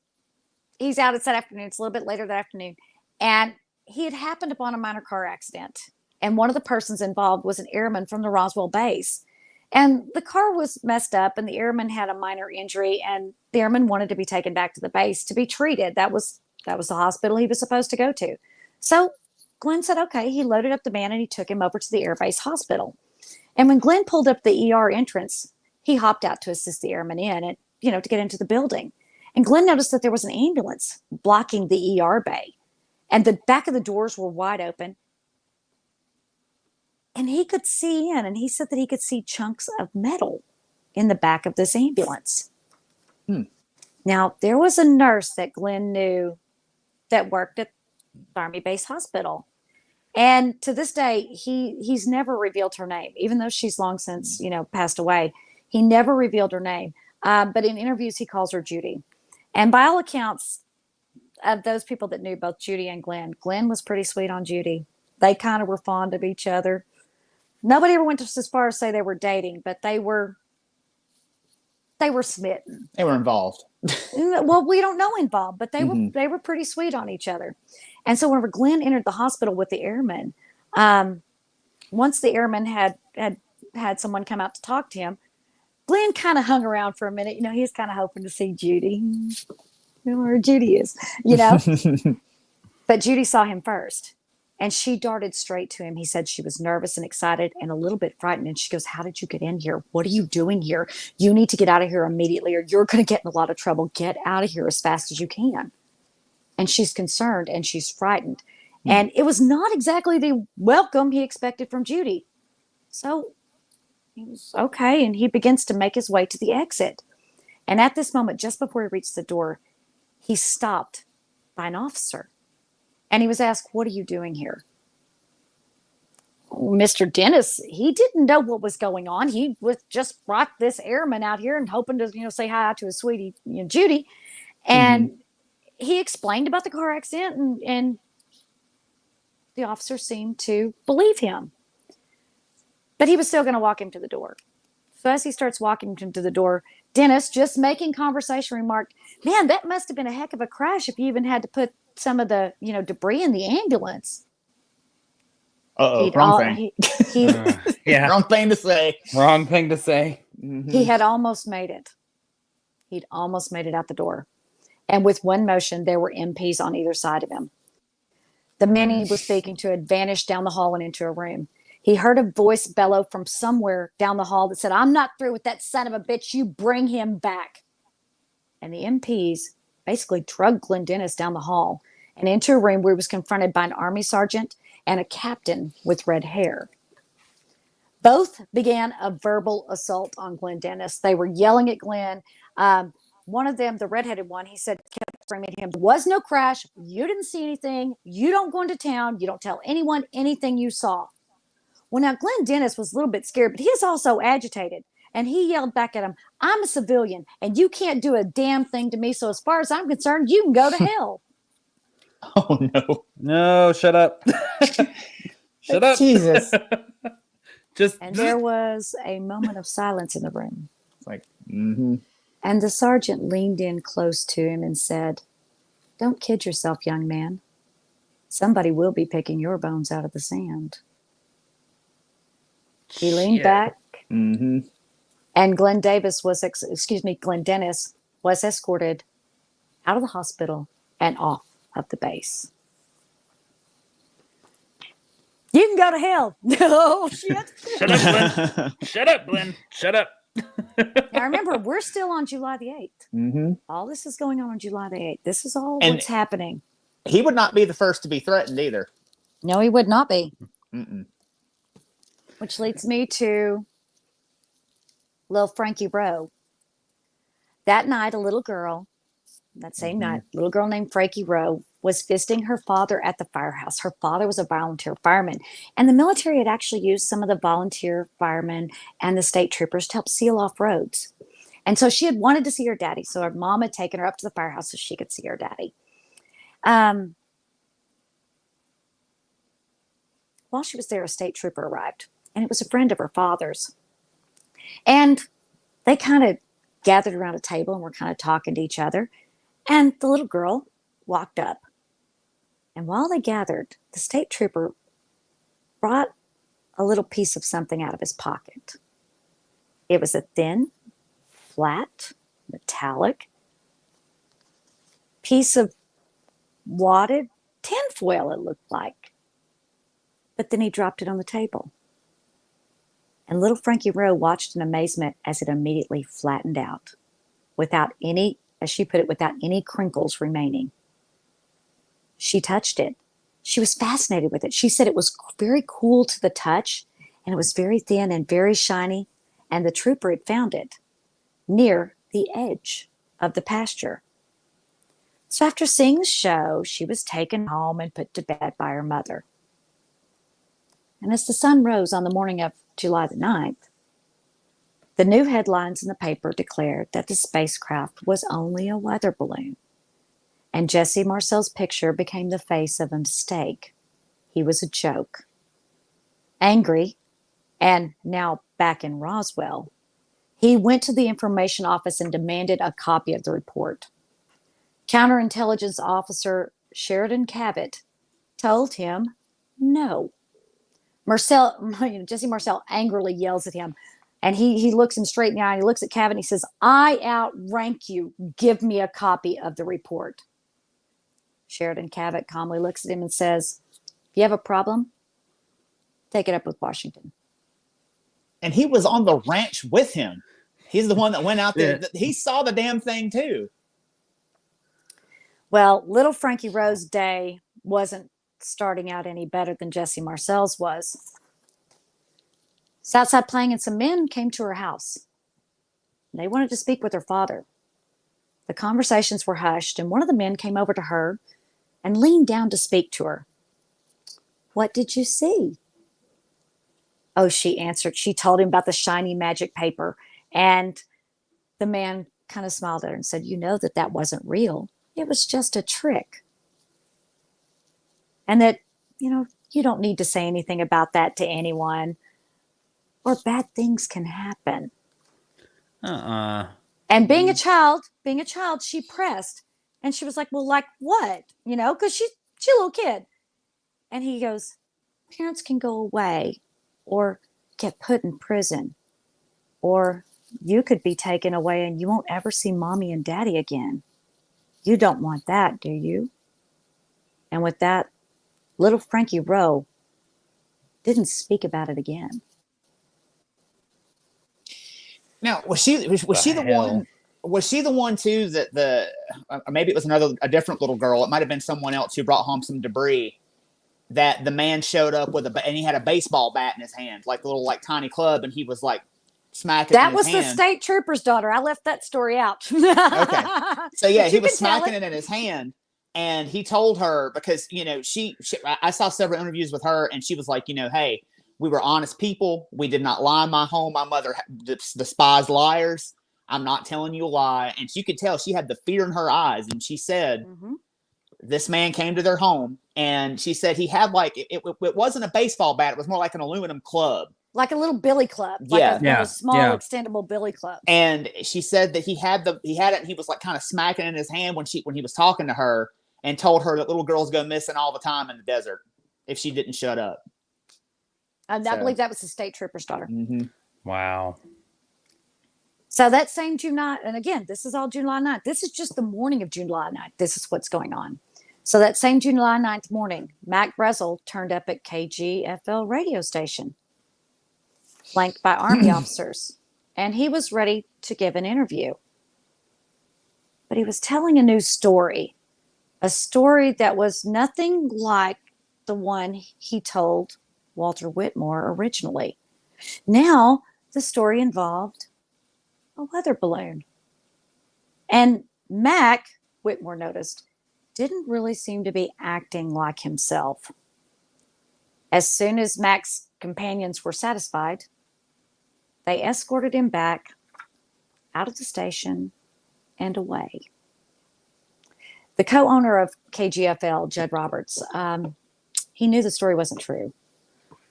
that afternoon. It's a little bit later that afternoon, and he had happened upon a minor car accident, and one of the persons involved was an airman from the Roswell base. And the car was messed up and the airman had a minor injury and the airman wanted to be taken back to the base to be treated. That was the hospital he was supposed to go to. So Glenn said, okay, he loaded up the man and he took him over to the airbase hospital. And when Glenn pulled up the ER entrance, he hopped out to assist the airman in and, to get into the building. And Glenn noticed that there was an ambulance blocking the ER bay and the back of the doors were wide open. And he could see in, and he said that he could see chunks of metal in the back of this ambulance. Now, there was a nurse that Glenn knew that worked at the Army Base Hospital. And to this day, he's never revealed her name, even though she's long since, passed away. He never revealed her name. But in interviews, he calls her Judy. And by all accounts, of those people that knew both Judy and Glenn was pretty sweet on Judy. They kind of were fond of each other. Nobody ever went as far as say they were dating, but they were smitten. They were involved. Well, we don't know involved, but they were pretty sweet on each other. And so whenever Glenn entered the hospital with the airmen, once the airmen had someone come out to talk to him, Glenn kind of hung around for a minute. He was kind of hoping to see Judy. Where Judy is, But Judy saw him first, and she darted straight to him. He said she was nervous and excited and a little bit frightened. And she goes, "How did you get in here? What are you doing here? You need to get out of here immediately, or you're going to get in a lot of trouble. Get out of here as fast as you can." And she's concerned and she's frightened. And it was not exactly the welcome he expected from Judy. So he was okay. And he begins to make his way to the exit. And at this moment, just before he reached the door, he's stopped by an officer. And he was asked, "What are you doing here?" Mr. Dennis, he didn't know what was going on. He was just brought this airman out here and hoping to, say hi to his sweetie, Judy. And he explained about the car accident, and the officer seemed to believe him. But he was still going to walk him to the door. So as he starts walking him to the door, Dennis, just making conversation, remarked, "Man, that must have been a heck of a crash if you even had to put some of the, debris in the ambulance." Wrong thing. Yeah. Wrong thing to say. Wrong thing to say. He had almost made it. He'd almost made it out the door. And with one motion, there were MPs on either side of him. The man he was speaking to had vanished down the hall and into a room. He heard a voice bellow from somewhere down the hall that said, "I'm not through with that son of a bitch. You bring him back." And the MPs basically drugged Glenn Dennis down the hall and into a room where he was confronted by an army sergeant and a captain with red hair. Both began a verbal assault on Glenn Dennis. They were yelling at Glenn. One of them, the redheaded one, he said, kept screaming at him, "There was no crash. You didn't see anything. You don't go into town. You don't tell anyone anything you saw." Well, now Glenn Dennis was a little bit scared, but he was also agitated. And he yelled back at him, "I'm a civilian, and you can't do a damn thing to me. So as far as I'm concerned, you can go to hell." Oh, no. No, shut up. Shut up. Jesus. And there was a moment of silence in the room. It's like, And the sergeant leaned in close to him and said, "Don't kid yourself, young man. Somebody will be picking your bones out of the sand." He leaned back, and Glenn Dennis was escorted out of the hospital and off of the base. You can go to hell. Oh, shit. Shut up, Glenn. Shut up, Glenn. Shut up. Now, remember, we're still on July the 8th. All this is going on July the 8th. This is all what's happening. He would not be the first to be threatened either. No, he would not be. Mm-mm. Which leads me to little Frankie Rowe. That night, that same night, a little girl named Frankie Rowe was visiting her father at the firehouse. Her father was a volunteer fireman, and the military had actually used some of the volunteer firemen and the state troopers to help seal off roads. And so she had wanted to see her daddy. So her mom had taken her up to the firehouse so she could see her daddy. While she was there, a state trooper arrived, and it was a friend of her father's. And they kind of gathered around a table and were kind of talking to each other. And the little girl walked up. And while they gathered, the state trooper brought a little piece of something out of his pocket. It was a thin, flat, metallic piece of wadded tinfoil, it looked like. But then he dropped it on the table. And little Frankie Rowe watched in amazement as it immediately flattened out, without any, as she put it, without any crinkles remaining. She touched it. She was fascinated with it. She said it was very cool to the touch, and it was very thin and very shiny, and the trooper had found it near the edge of the pasture. So after seeing the show, she was taken home and put to bed by her mother. And as the sun rose on the morning of July the 9th, the new headlines in the paper declared that the spacecraft was only a weather balloon. And Jesse Marcel's picture became the face of a mistake. He was a joke. Angry, and now back in Roswell, he went to the information office and demanded a copy of the report. Counterintelligence officer Sheridan Cavett told him no. Jesse Marcel angrily yells at him, and he looks him straight in the eye, and he looks at Cavett and he says, "I outrank you. Give me a copy of the report." Sheridan Cavett calmly looks at him and says, "If you have a problem, take it up with Washington." And he was on the ranch with him. He's the one that went out there. He saw the damn thing too. Well, little Frankie Rose's day wasn't starting out any better than Jesse Marcel's was. She's outside playing, and some men came to her house. They wanted to speak with her father. The conversations were hushed, and one of the men came over to her and leaned down to speak to her. "What did you see?" "Oh," she answered. She told him about the shiny magic paper, and the man kind of smiled at her and said, "You know that wasn't real. It was just a trick. And that, you don't need to say anything about that to anyone, or bad things can happen." And being a child, she pressed, and she was like, "Well, like what?" Because she's a little kid. And he goes, "Parents can go away or get put in prison, or you could be taken away and you won't ever see mommy and daddy again. You don't want that, do you?" And with that, little Frankie Rowe didn't speak about it again. Now, was she the one? Was she the one too that maybe it was a different little girl. It might have been someone else who brought home some debris. That the man showed up with and he had a baseball bat in his hand, like a little tiny club, and he was like smacking. That was the state trooper's daughter. I left that story out. Okay, so yeah, he was smacking it in his hand, and he told her because I saw several interviews with her, and she was like, "Hey, we were honest people. We did not lie in my home. My mother despised liars. I'm not telling you a lie." And you could tell she had the fear in her eyes, and she said. Mm-hmm. This man came to their home, and she said he had it wasn't a baseball bat. It was more like an aluminum club. Like a little billy club. Yeah. Like a small extendable billy club. And she said that he had it, and he was like kind of smacking it in his hand when he was talking to her, and told her that little girls go missing all the time in the desert if she didn't shut up. And I believe that was the state trooper's daughter. Mm-hmm. Wow. So that same July, and again, this is all July 9th. This is just the morning of July 9th. This is what's going on. So that same July 9th morning, Mac Brazel turned up at KGFL radio station, flanked by Army officers, and he was ready to give an interview. But he was telling a new story, a story that was nothing like the one he told Walter Whitmore originally. Now, the story involved a weather balloon. And Mac, Whitmore noticed, didn't really seem to be acting like himself. As soon as Mac's companions were satisfied, they escorted him back out of the station and away. The co-owner of KGFL, Judd Roberts, he knew the story wasn't true.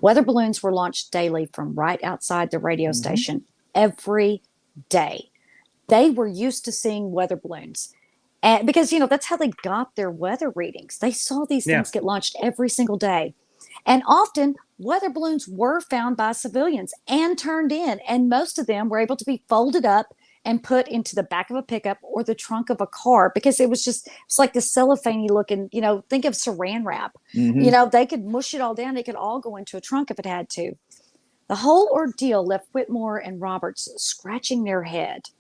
Weather balloons were launched daily from right outside the radio station every day. They were used to seeing weather balloons. And because, that's how they got their weather readings. They saw these things get launched every single day. And often weather balloons were found by civilians and turned in. And most of them were able to be folded up and put into the back of a pickup or the trunk of a car, because it's like the cellophane looking, think of saran wrap. Mm-hmm. They could mush it all down. They could all go into a trunk if it had to. The whole ordeal left Whitmore and Roberts scratching their head.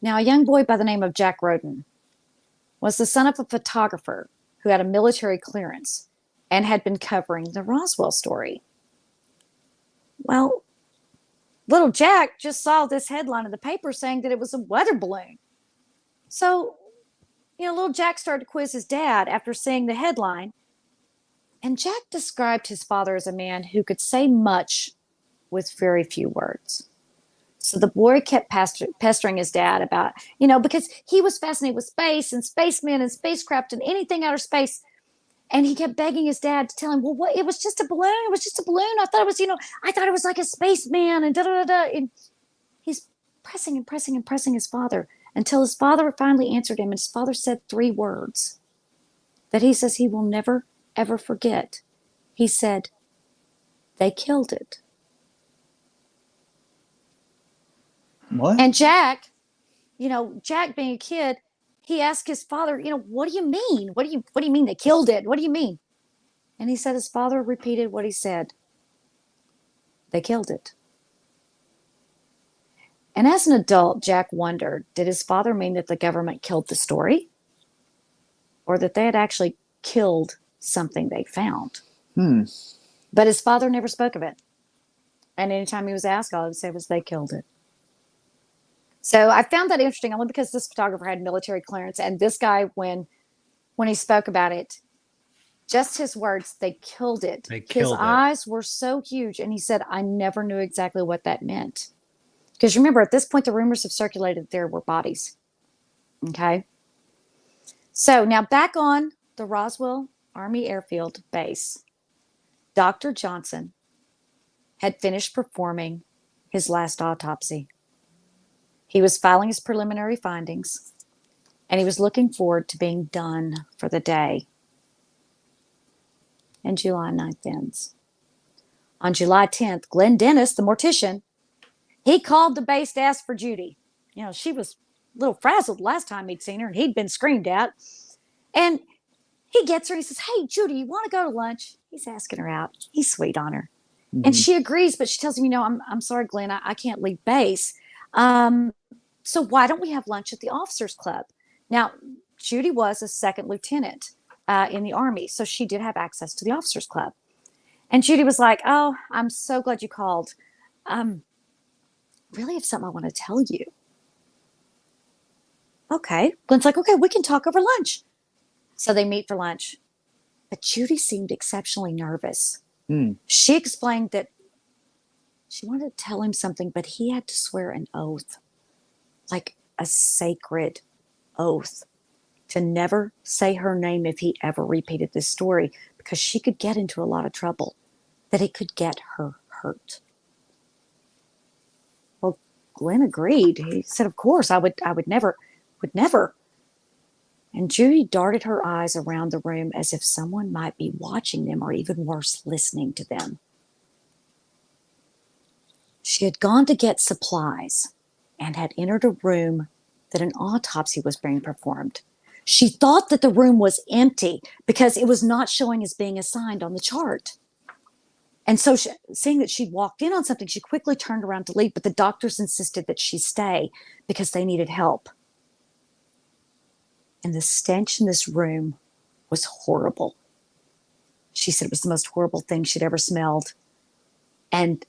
Now, a young boy by the name of Jack Roden was the son of a photographer who had a military clearance and had been covering the Roswell story. Well, little Jack just saw this headline in the paper saying that it was a weather balloon. So, little Jack started to quiz his dad after seeing the headline. And Jack described his father as a man who could say much with very few words. So the boy kept pestering his dad about, because he was fascinated with space and spacemen and spacecraft and anything outer space. And he kept begging his dad to tell him, well, what? It was just a balloon. It was just a balloon. I thought it was, I thought it was like a spaceman and da da da da. And he's pressing and pressing and pressing his father until his father finally answered him. And his father said 3 words that he says he will never, ever forget. He said, they killed it. What? And Jack, Jack being a kid, he asked his father, what do you mean? What do you mean they killed it? What do you mean? And he said his father repeated what he said. They killed it. And as an adult, Jack wondered, did his father mean that the government killed the story? Or that they had actually killed something they found? But his father never spoke of it. And anytime he was asked, all he would say was they killed it. So I found that interesting only because this photographer had military clearance. And this guy, when he spoke about it, just his words, they killed it. His eyes were so huge. And he said, I never knew exactly what that meant. Because remember, at this point, the rumors have circulated that there were bodies. Okay. So now back on the Roswell Army Airfield base, Dr. Johnson had finished performing his last autopsy. He was filing his preliminary findings, and he was looking forward to being done for the day. And July 9th ends. On July 10th, Glenn Dennis, the mortician, he called the base to ask for Judy. She was a little frazzled last time he'd seen her, and he'd been screamed at. And he gets her, and he says, hey, Judy, you want to go to lunch? He's asking her out. He's sweet on her. Mm-hmm. And she agrees, but she tells him, I'm sorry, Glenn, I can't leave base. So why don't we have lunch at the officers club? Now, Judy was a second lieutenant in the Army, so she did have access to the officers club. And Judy was like, oh, I'm so glad you called. Really have something I want to tell you. Okay. Glenn's like, okay, we can talk over lunch. So they meet for lunch. But Judy seemed exceptionally nervous. She explained that she wanted to tell him something, but he had to swear an oath, like a sacred oath, to never say her name if he ever repeated this story, because she could get into a lot of trouble, that it could get her hurt. Well, Glenn agreed. He said, of course, I would never. And Judy darted her eyes around the room as if someone might be watching them, or even worse, listening to them. She had gone to get supplies and had entered a room that an autopsy was being performed. She thought that the room was empty because it was not showing as being assigned on the chart. And so seeing that she'd walked in on something, she quickly turned around to leave, but the doctors insisted that she stay because they needed help. And the stench in this room was horrible. She said it was the most horrible thing she'd ever smelled. And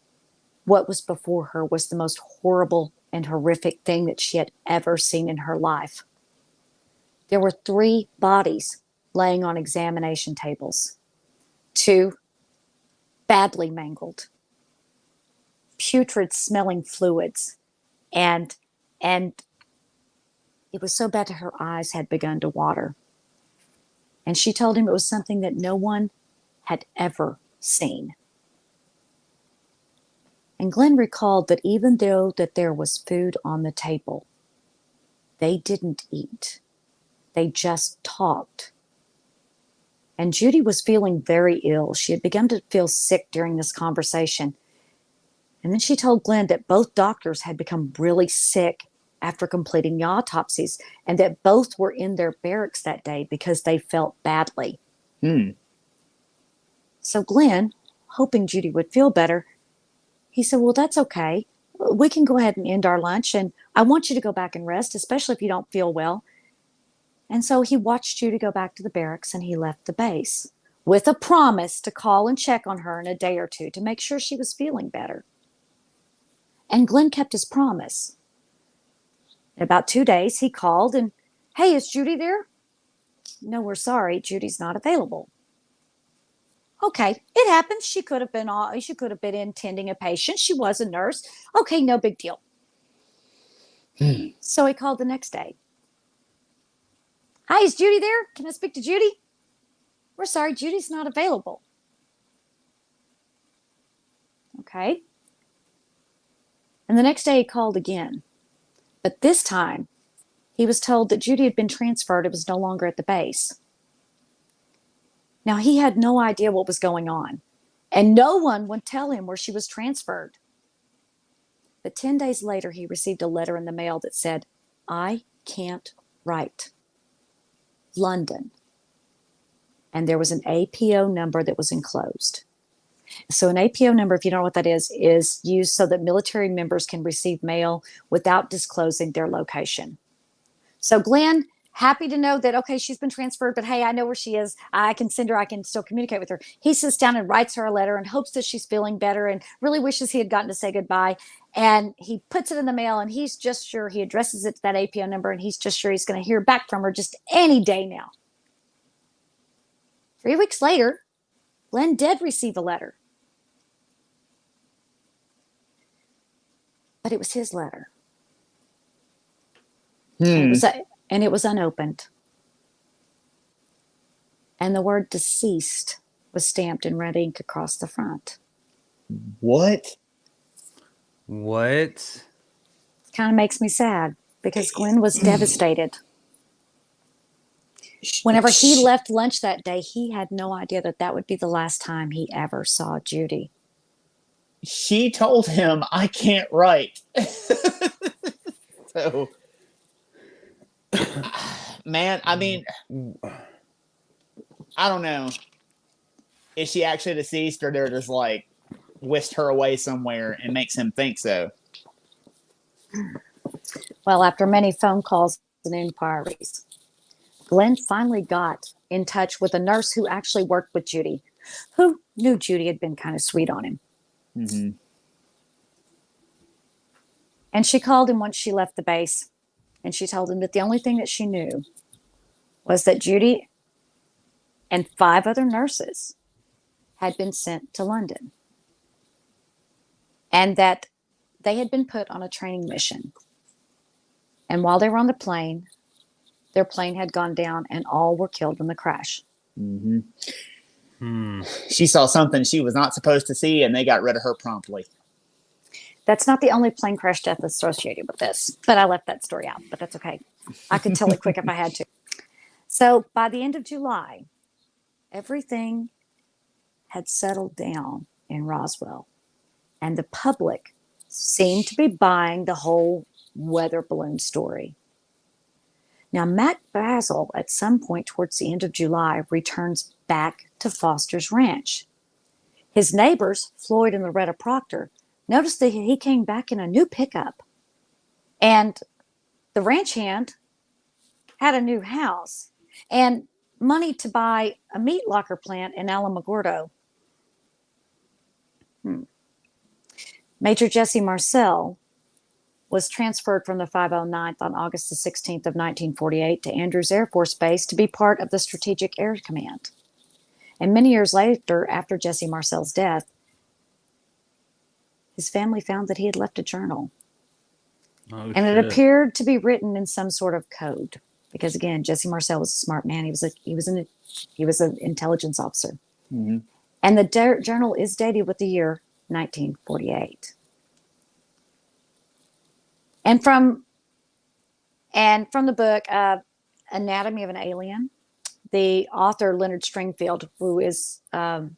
what was before her was the most horrible and horrific thing that she had ever seen in her life. There were 3 bodies laying on examination tables. 2 badly mangled, putrid smelling fluids. And it was so bad that her eyes had begun to water. And she told him it was something that no one had ever seen. And Glenn recalled that even though that there was food on the table, they didn't eat. They just talked. And Judy was feeling very ill. She had begun to feel sick during this conversation. And then she told Glenn that both doctors had become really sick after completing the autopsies, and that both were in their barracks that day because they felt badly. So Glenn, hoping Judy would feel better, he said, well, that's okay. We can go ahead and end our lunch, and I want you to go back and rest, especially if you don't feel well. And so he watched Judy go back to the barracks, and he left the base with a promise to call and check on her in a day or 2 to make sure she was feeling better. And Glenn kept his promise. In about 2 days, he called and, hey, is Judy there? No, we're sorry. Judy's not available. Okay, it happens. She could have been in tending a patient. She was a nurse. Okay, no big deal. So he called the next day. Hi, is Judy there? Can I speak to Judy? We're sorry, Judy's not available. Okay. And the next day he called again. But this time he was told that Judy had been transferred. It was no longer at the base. Now he had no idea what was going on, and no one would tell him where she was transferred. But 10 days later, he received a letter in the mail that said, I can't write. London. And there was an APO number that was enclosed. So an APO number, if you don't know what that is used so that military members can receive mail without disclosing their location. So Glenn, happy to know that, okay, she's been transferred, but hey, I know where she is. I can send her, I can still communicate with her. He sits down and writes her a letter and hopes that she's feeling better and really wishes he had gotten to say goodbye. And he puts it in the mail and he's just sure, he addresses it to that APO number and he's just sure he's going to hear back from her just any day now. 3 weeks later, Glenn did receive a letter. But it was his letter. And it was unopened. And the word deceased was stamped in red ink across the front. What? What? Kind of makes me sad because Glenn was devastated. Whenever he left lunch that day, he had no idea that that would be the last time he ever saw Judy. She told him, I can't write. So, man, I mean, I don't know. Is she actually deceased, or they're just like whisked her away somewhere and makes him think so? Well, after many phone calls and inquiries, Glenn finally got in touch with a nurse who actually worked with Judy, who knew Judy had been kind of sweet on him. Mm-hmm. And she called him once she left the base, and she told him that the only thing that she knew was that Judy and 5 other nurses had been sent to London, and that they had been put on a training mission. And while they were on the plane, their plane had gone down and all were killed in the crash. Mm-hmm. She saw something she was not supposed to see, and they got rid of her promptly. That's not the only plane crash death associated with this, but I left that story out, but that's okay. I could tell it quick if I had to. So by the end of July, everything had settled down in Roswell, and the public seemed to be buying the whole weather balloon story. Now, Mac Brazel, at some point towards the end of July, returns back to Foster's ranch. His neighbors, Floyd and Loretta Proctor, noticed that he came back in a new pickup. And the ranch hand had a new house and money to buy a meat locker plant in Alamogordo. Major Jesse Marcel was transferred from the 509th on August the 16th of 1948 to Andrews Air Force Base to be part of the Strategic Air Command. And many years later, after Jesse Marcel's death, his family found that he had left a journal. And it appeared to be written in some sort of code. Because again, Jesse Marcel was a smart man. He was an intelligence officer. Mm-hmm. And the journal is dated with the year 1948. And from the book Anatomy of an Alien, the author Leonard Stringfield, who is a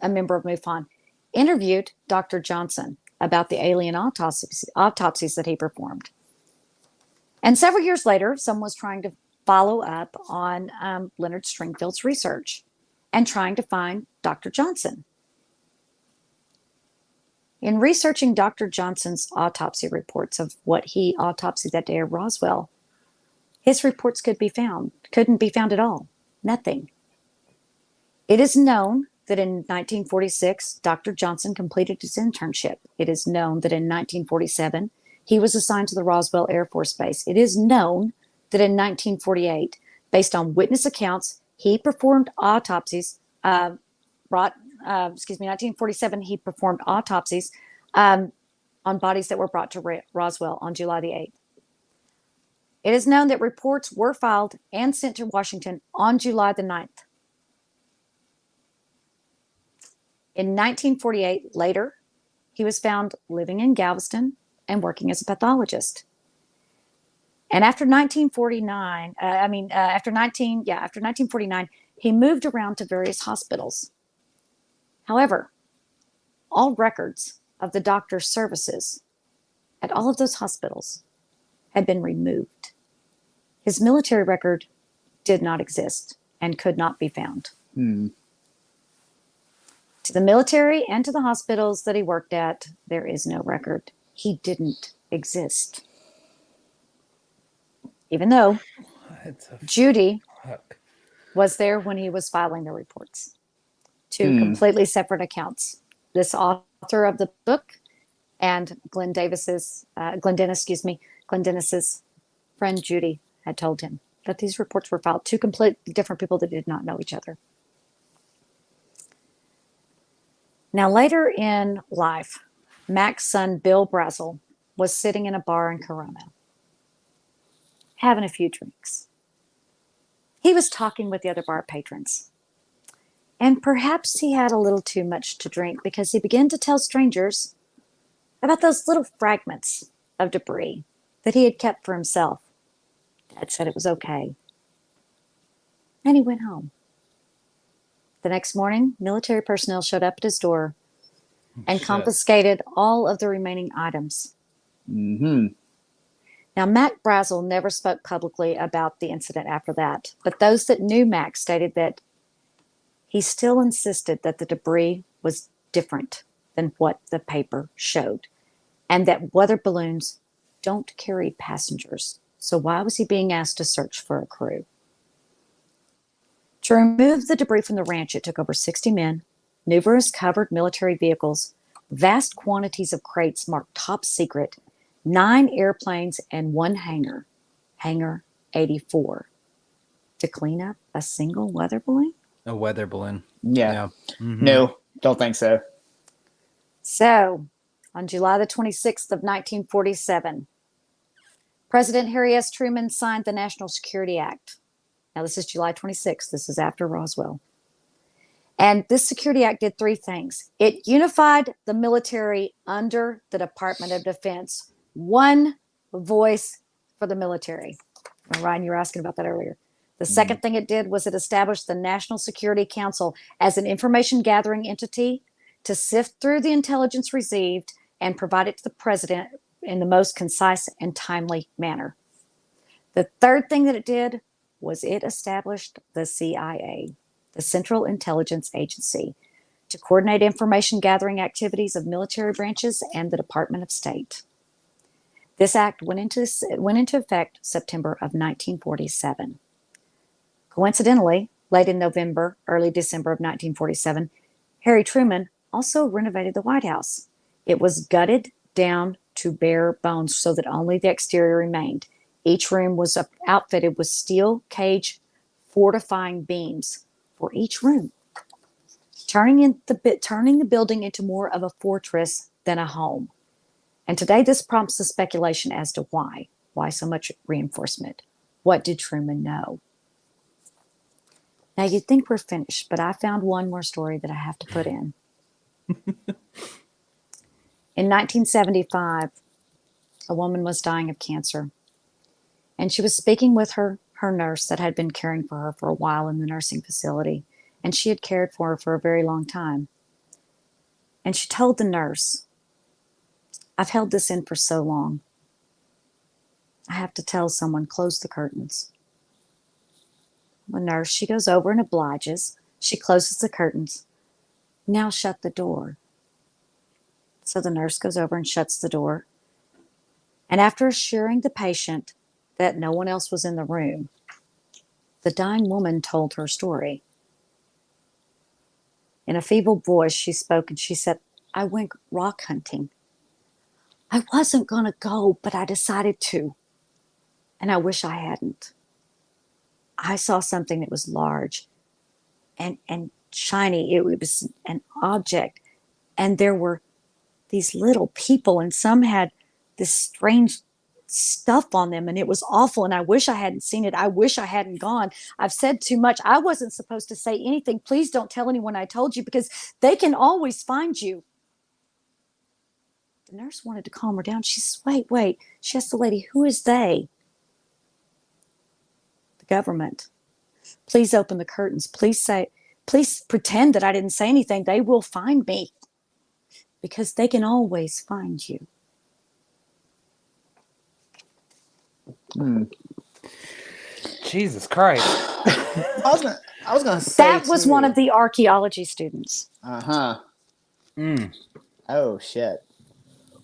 member of MUFON, interviewed Dr. Johnson about the alien autopsies that he performed. And several years later, someone was trying to follow up on Leonard Stringfield's research and trying to find Dr. Johnson. In researching Dr. Johnson's autopsy reports of what he autopsied that day at Roswell, his reports couldn't be found at all. Nothing. It is known that in 1946, Dr. Johnson completed his internship. It is known that in 1947, he was assigned to the Roswell Air Force Base. It is known that in 1948, based on witness accounts, he performed autopsies, 1947, he performed autopsies on bodies that were brought to Roswell on July the 8th. It is known that reports were filed and sent to Washington on July the 9th. In 1948, later, he was found living in Galveston and working as a pathologist. And after 1949, he moved around to various hospitals. However, all records of the doctor's services at all of those hospitals had been removed. His military record did not exist and could not be found. To the military and to the hospitals that he worked at, there is no record. He didn't exist. Even though Judy was there when he was filing the reports. Two completely separate accounts. This author of the book and Glenn Dennis's friend Judy had told him that these reports were filed. Two completely different people that did not know each other. Now, later in life, Mac's son, Bill Brazel, was sitting in a bar in Corona, having a few drinks. He was talking with the other bar patrons. And perhaps he had a little too much to drink because he began to tell strangers about those little fragments of debris that he had kept for himself. Dad said it was okay. And he went home. The next morning, military personnel showed up at his door and confiscated all of the remaining items. Mm-hmm. Now, Mac Brazel never spoke publicly about the incident after that, but those that knew Mac stated that he still insisted that the debris was different than what the paper showed, and that weather balloons don't carry passengers. So why was he being asked to search for a crew? To remove the debris from the ranch, it took over 60 men, numerous covered military vehicles, vast quantities of crates marked top secret, 9 airplanes, and 1 hangar, Hangar 84, to clean up a single weather balloon? A weather balloon. Yeah. Mm-hmm. No, don't think so. So, on July the 26th of 1947, President Harry S. Truman signed the National Security Act. Now, this is July 26th. This is after Roswell. And this Security Act did 3 things. It unified the military under the Department of Defense. One voice for the military. Ryan, you were asking about that earlier. The second thing it did was it established the National Security Council as an information gathering entity to sift through the intelligence received and provide it to the president in the most concise and timely manner. The third thing that it did was it established the CIA, the Central Intelligence Agency, to coordinate information gathering activities of military branches and the Department of State. This act went into effect September of 1947. Coincidentally, late in November, early December of 1947, Harry Truman also renovated the White House. It was gutted down to bare bones so that only the exterior remained. Each room was outfitted with steel cage fortifying beams for each room, turning the building into more of a fortress than a home. And today this prompts the speculation as to why. Why so much reinforcement? What did Truman know? Now, you'd think we're finished, but I found one more story that I have to put in. In 1975, a woman was dying of cancer, and she was speaking with her nurse that had been caring for her for a while in the nursing facility, and she had cared for her for a very long time. And she told the nurse, "I've held this in for so long. I have to tell someone, close the curtains." The nurse, she goes over and obliges. She closes the curtains. "Now shut the door." So the nurse goes over and shuts the door. And after assuring the patient that no one else was in the room, the dying woman told her story. In a feeble voice, she spoke and she said, "I went rock hunting. I wasn't going to go, but I decided to. And I wish I hadn't. I saw something that was large and shiny. It was an object. And there were these little people, and some had this strange stuff on them, and it was awful. And I wish I hadn't seen it. I wish I hadn't gone. I've said too much. I wasn't supposed to say anything. Please don't tell anyone I told you, because they can always find you. The nurse wanted to calm her down. She says, wait. She asked the lady, who is they? The government. Please open the curtains. Please pretend that I didn't say anything. They will find me, because they can always find you. Jesus Christ. I was gonna say that was one of the archaeology students. Oh shit.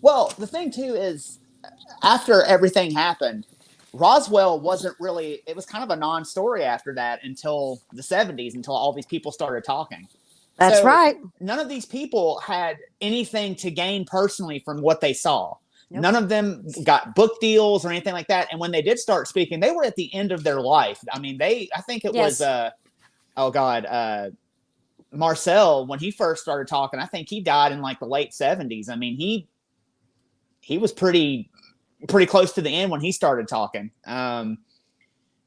Well, the thing too is, after everything happened, Roswell wasn't really, it was kind of a non-story after that until the 70s, until all these people started talking. That's right. None of these people had anything to gain personally from what they saw. Nope. None of them got book deals or anything like that. And when they did start speaking, they were at the end of their life. I mean, I think it was, Marcel, when he first started talking, I think he died in like the late 70s. I mean, he was pretty close to the end when he started talking.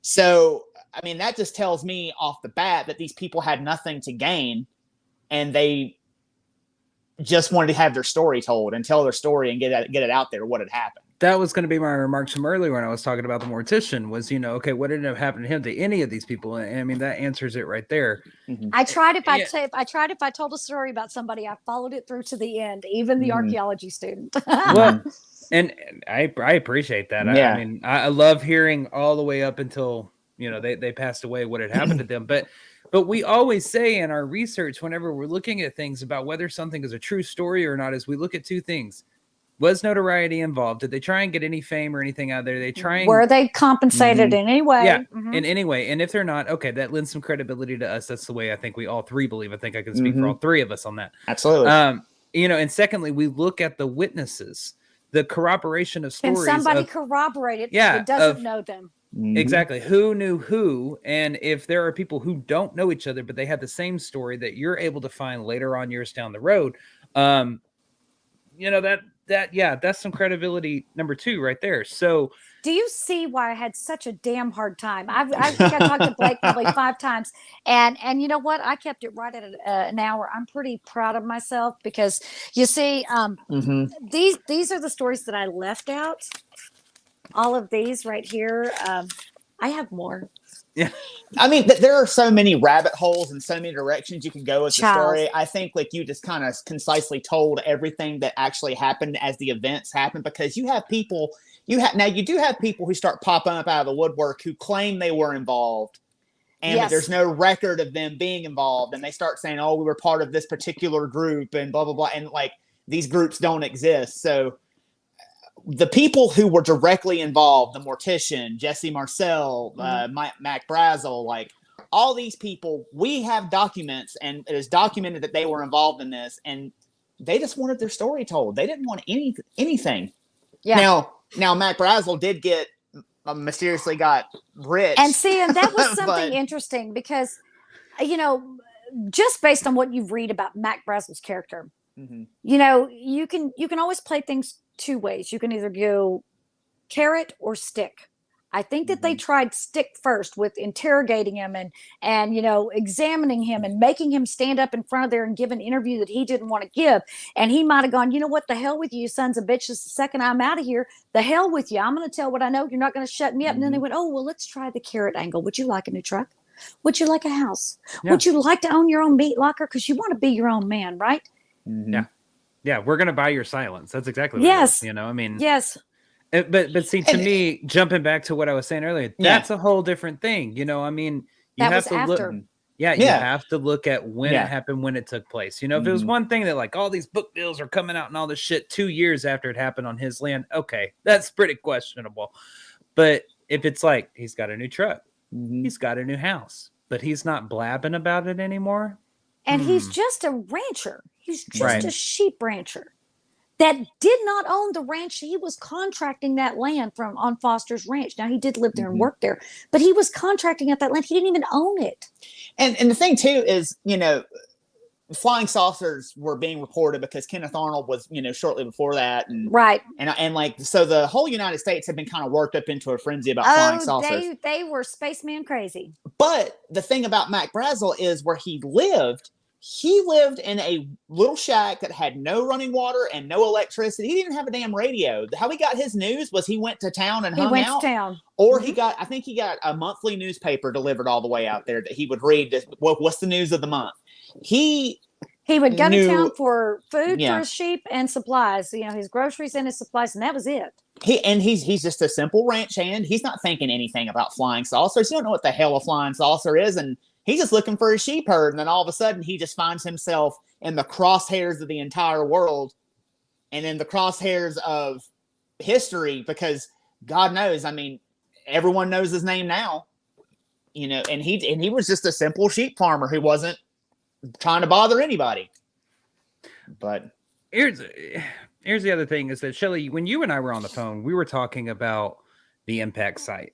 So, I mean, that just tells me off the bat that these people had nothing to gain, and they just wanted to have their story told and tell their story and get it out there, what had happened. That was going to be my remarks from earlier when I was talking about the mortician was, okay, what ended up happening to him, to any of these people? And I mean, that answers it right there. Mm-hmm. I tried if I told a story about somebody, I followed it through to the end, even the archaeology student. Well, and I appreciate that. Yeah. I mean, I love hearing all the way up until, they passed away, what had happened to them. But we always say in our research, whenever we're looking at things about whether something is a true story or not, is we look at two things. Was notoriety involved? Did they try and get any fame or anything out there? Were they compensated in any way? Yeah, in any way. And if they're not, okay, that lends some credibility to us. That's the way I think we all three believe. I think I can speak for all three of us on that. Absolutely. And secondly, we look at the witnesses, the corroboration of stories. Can somebody corroborate it that doesn't know them? Exactly. Who knew who? And if there are people who don't know each other, but they have the same story that you're able to find later on years down the road, that's some credibility number two right there. So do you see why I had such a damn hard time? I think I talked to Blake probably 5 times, and you know what? I kept it right at an hour. I'm pretty proud of myself, because you see, these are the stories that I left out. All of these right here. I have more. Yeah. I mean, there are so many rabbit holes and so many directions you can go with the story. I think like you just kind of concisely told everything that actually happened as the events happened, because you have people, you do have people who start popping up out of the woodwork who claim they were involved, and that there's no record of them being involved. And they start saying, oh, we were part of this particular group and blah, blah, blah. And like, these groups don't exist. So the people who were directly involved, the mortician, Jesse Marcel, Mac Brazel, like all these people, we have documents, and it is documented that they were involved in this, and they just wanted their story told. They didn't want anything. Yeah. Now Mac Brazel did get mysteriously got rich. And that was something interesting, because, just based on what you read about Mac Brazel's character, you can always play things 2 ways. You can either go carrot or stick. I think that they tried stick first with interrogating him and examining him and making him stand up in front of there and give an interview that he didn't want to give. And he might have gone, you know what, the hell with you sons of bitches. The second I'm out of here, the hell with you. I'm going to tell what I know. You're not going to shut me up. And then they went, oh, well, let's try the carrot angle. Would you like a new truck? Would you like a house? Yeah. Would you like to own your own meat locker? Because you want to be your own man, right? Yeah. Yeah, we're going to buy your silence. That's exactly what it is, I mean. Yes. But see, to me, jumping back to what I was saying earlier, that's a whole different thing. I mean, you have to look. You have to look at when it happened, when it took place. If it was one thing that like all these book deals are coming out and all this shit 2 years after it happened on his land, okay, that's pretty questionable. But if it's like he's got a new truck, he's got a new house, but he's not blabbing about it anymore. And he's just a rancher. He's just a sheep rancher. that did not own the ranch. He was contracting that land from on Foster's ranch. Now he did live there and work there, but he was contracting at that land. He didn't even own it. And the thing too is, flying saucers were being reported because Kenneth Arnold was, shortly before that, and right, and like so the whole United States had been kind of worked up into a frenzy about flying saucers. They were spaceman crazy. But the thing about Mac Brazel is where he lived in a little shack that had no running water and no electricity. He didn't have a damn radio. How he got his news was he went to town and hung out. Or I think he got a monthly newspaper delivered all the way out there that he would read. What's the news of the month? He would go to town for food for his sheep and supplies, his groceries and his supplies, and that was it. He's just a simple ranch hand. He's not thinking anything about flying saucers. He don't know what the hell a flying saucer is, and he's just looking for his sheep herd. And then all of a sudden, he just finds himself in the crosshairs of the entire world, and in the crosshairs of history, because God knows, everyone knows his name now, and he was just a simple sheep farmer who wasn't trying to bother anybody. But here's the other thing is that, Shelley, when you and I were on the phone, we were talking about the impact site,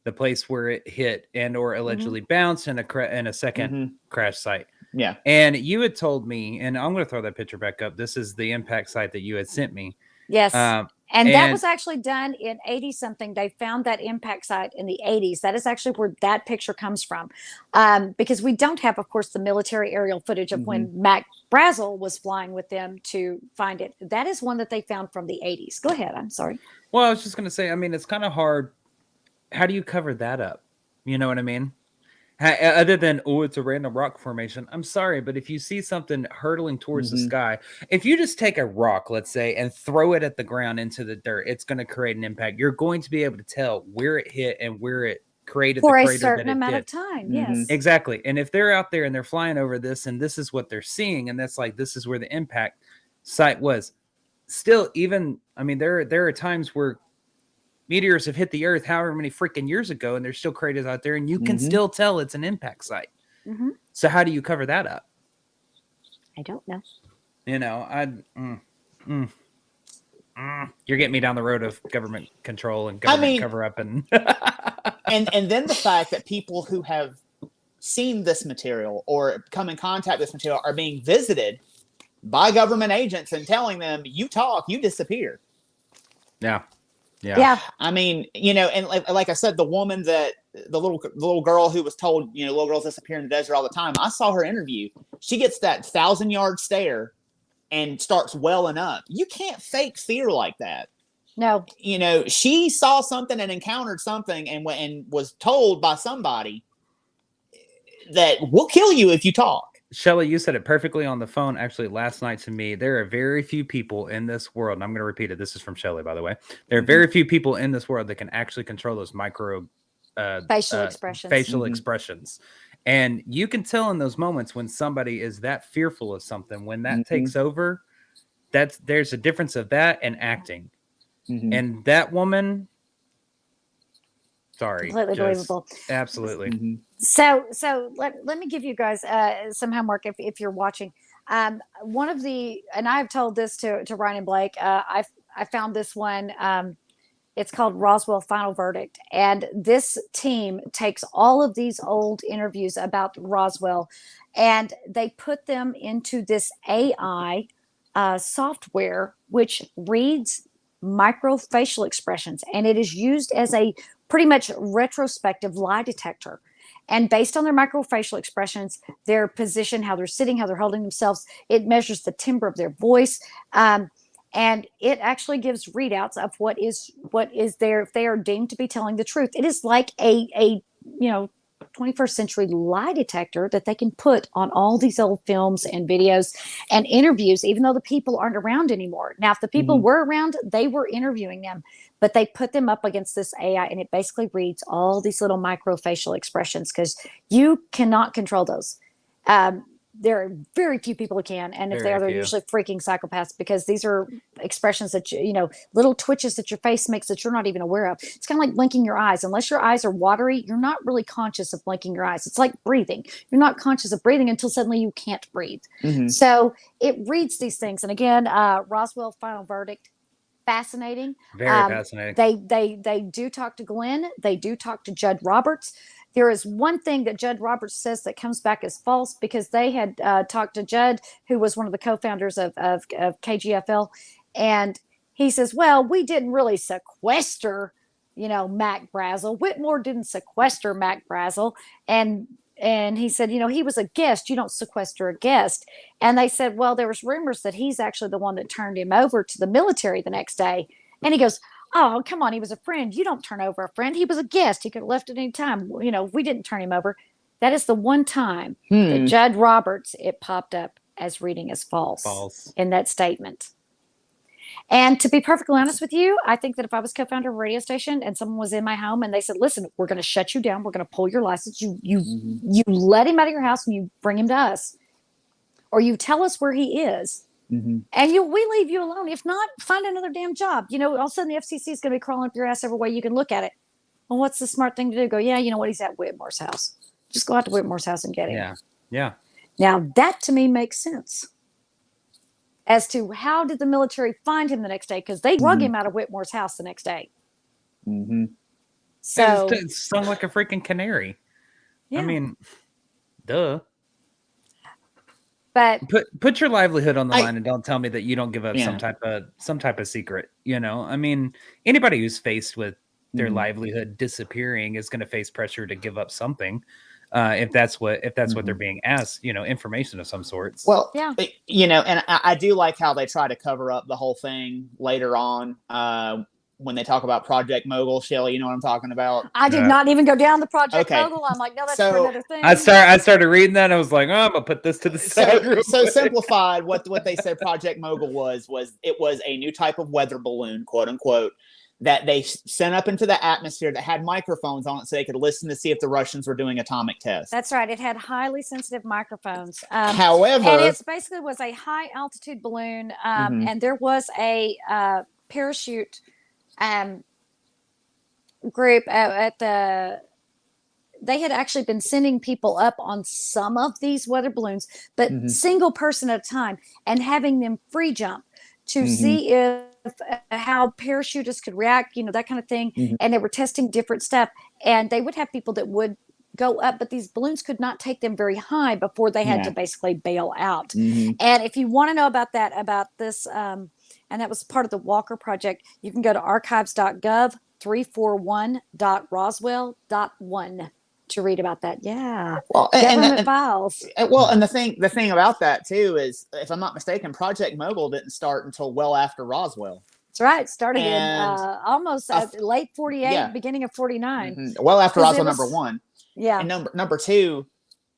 the place where it hit and or allegedly bounced in a second crash site. Yeah. And you had told me, and I'm going to throw that picture back up. This is the impact site that you had sent me. Yes. And that was actually done in 80 something. They found that impact site in the 80s. That is actually where that picture comes from. Because we don't have, of course, the military aerial footage of when Mac Brazel was flying with them to find it. That is one that they found from the 80s. Go ahead. I'm sorry. Well, I was just going to say, it's kind of hard. How do you cover that up? You know what I mean? Other than, it's a random rock formation. I'm sorry, but if you see something hurtling towards the sky, if you just take a rock, let's say, and throw it at the ground into the dirt, it's going to create an impact. You're going to be able to tell where it hit and where it created for the a crater certain that it amount did. of time. Yes, exactly. And if they're out there and they're flying over this, and this is what they're seeing, and that's like, this is where the impact site was. Still, even, there are times where meteors have hit the earth however many freaking years ago, and there's still craters out there, and you can still tell it's an impact site. So how do you cover that up? I don't know. You're getting me down the road of government control and government cover up, and and then the fact that people who have seen this material or come in contact with this material are being visited by government agents and telling them, you talk, you disappear. Yeah. And like I said, the woman the little girl who was told, little girls disappear in the desert all the time. I saw her interview. She gets that 1,000-yard stare and starts welling up. You can't fake fear like that. No. She saw something and encountered something and was told by somebody that we'll kill you if you talk. Shelley, you said it perfectly on the phone actually last night to me. There are very few people in this world, and I'm going to repeat it. This is from Shelley, by the way. There are very few people in this world that can actually control those micro facial expressions. And you can tell in those moments when somebody is that fearful of something, when that takes over, there's a difference of that and acting. And that woman, sorry, completely believable. Absolutely. So let me give you guys some homework if you're watching. One of the, and I've told this to Ryan and Blake, I found this one. It's called Roswell Final Verdict. And this team takes all of these old interviews about Roswell and they put them into this AI software, which reads microfacial expressions. And it is used as a pretty much retrospective lie detector. And based on their microfacial expressions, their position, how they're sitting, how they're holding themselves, it measures the timbre of their voice. And it actually gives readouts of what is there if they are deemed to be telling the truth. It is like a 21st century lie detector that they can put on all these old films and videos and interviews, even though the people aren't around anymore. Now, if the people were around, they were interviewing them, but they put them up against this AI and it basically reads all these little microfacial expressions because you cannot control those. there are very few people who can, and if they Very are, they're few. usually freaking psychopaths, because these are expressions that little twitches that your face makes that you're not even aware of. It's kind of like blinking your eyes. Unless your eyes are watery, you're not really conscious of blinking your eyes. It's like breathing. You're not conscious of breathing until suddenly you can't breathe. Mhm. So it reads these things. And again, Roswell final verdict, fascinating. Very fascinating. They do talk to Glenn. They do talk to Judd Roberts. There is one thing that Judd Roberts says that comes back as false, because they had talked to Judd, who was one of the co-founders of KGFL, and he says, well, we didn't really sequester, Mac Brazel. Whitmore didn't sequester Mac Brazel. And he said, he was a guest. You don't sequester a guest. And they said, well, there was rumors that he's actually the one that turned him over to the military the next day. And he goes, oh, come on. He was a friend. You don't turn over a friend. He was a guest. He could have left at any time. We didn't turn him over. That is the one time that Judd Roberts, it popped up as reading as false in that statement. And to be perfectly honest with you, I think that if I was co-founder of a radio station and someone was in my home and they said, listen, we're going to shut you down. We're going to pull your license. You let him out of your house and you bring him to us, or you tell us where he is. And we leave you alone. If not, find another damn job. All of a sudden the FCC is going to be crawling up your ass every way you can look at it. Well, what's the smart thing to do? Go, yeah, you know what? He's at Whitmore's house. Just go out to Whitmore's house and get him. Yeah. Now that to me makes sense as to how did the military find him the next day? Because they drug him out of Whitmore's house the next day. So it sung like a freaking canary. Yeah. I mean, duh. But put your livelihood on the line, and don't tell me that you don't give up some type of secret. I mean, anybody who's faced with their livelihood disappearing is going to face pressure to give up something, if that's what they're being asked. Information of some sorts. Well, yeah. And I do like how they try to cover up the whole thing later on. When they talk about Project Mogul, Shelly, you know what I'm talking about? I did not even go down the Project Mogul. I'm like, no, that's for another thing. I started reading that. And I was like, oh, I'm gonna put this to the side. So simplified, what they said Project Mogul was it was a new type of weather balloon, quote unquote, that they sent up into the atmosphere that had microphones on it, so they could listen to see if the Russians were doing atomic tests. That's right. It had highly sensitive microphones. However, and it basically was a high altitude balloon, and there was a parachute group at they had actually been sending people up on some of these weather balloons, but single person at a time, and having them free jump to see if how parachutists could react, that kind of thing. And they were testing different stuff, and they would have people that would go up, but these balloons could not take them very high before they had to basically bail out. And if you want to know about this, and that was part of the Walker Project, you can go to archives.gov 341.roswell.1 to read about that. Yeah. Well, government files. Well, and the thing about that too is, if I'm not mistaken, Project Mogul didn't start until well after Roswell. That's right. Started in almost late 48, beginning of 49. Well after Roswell number one. Yeah. And number two,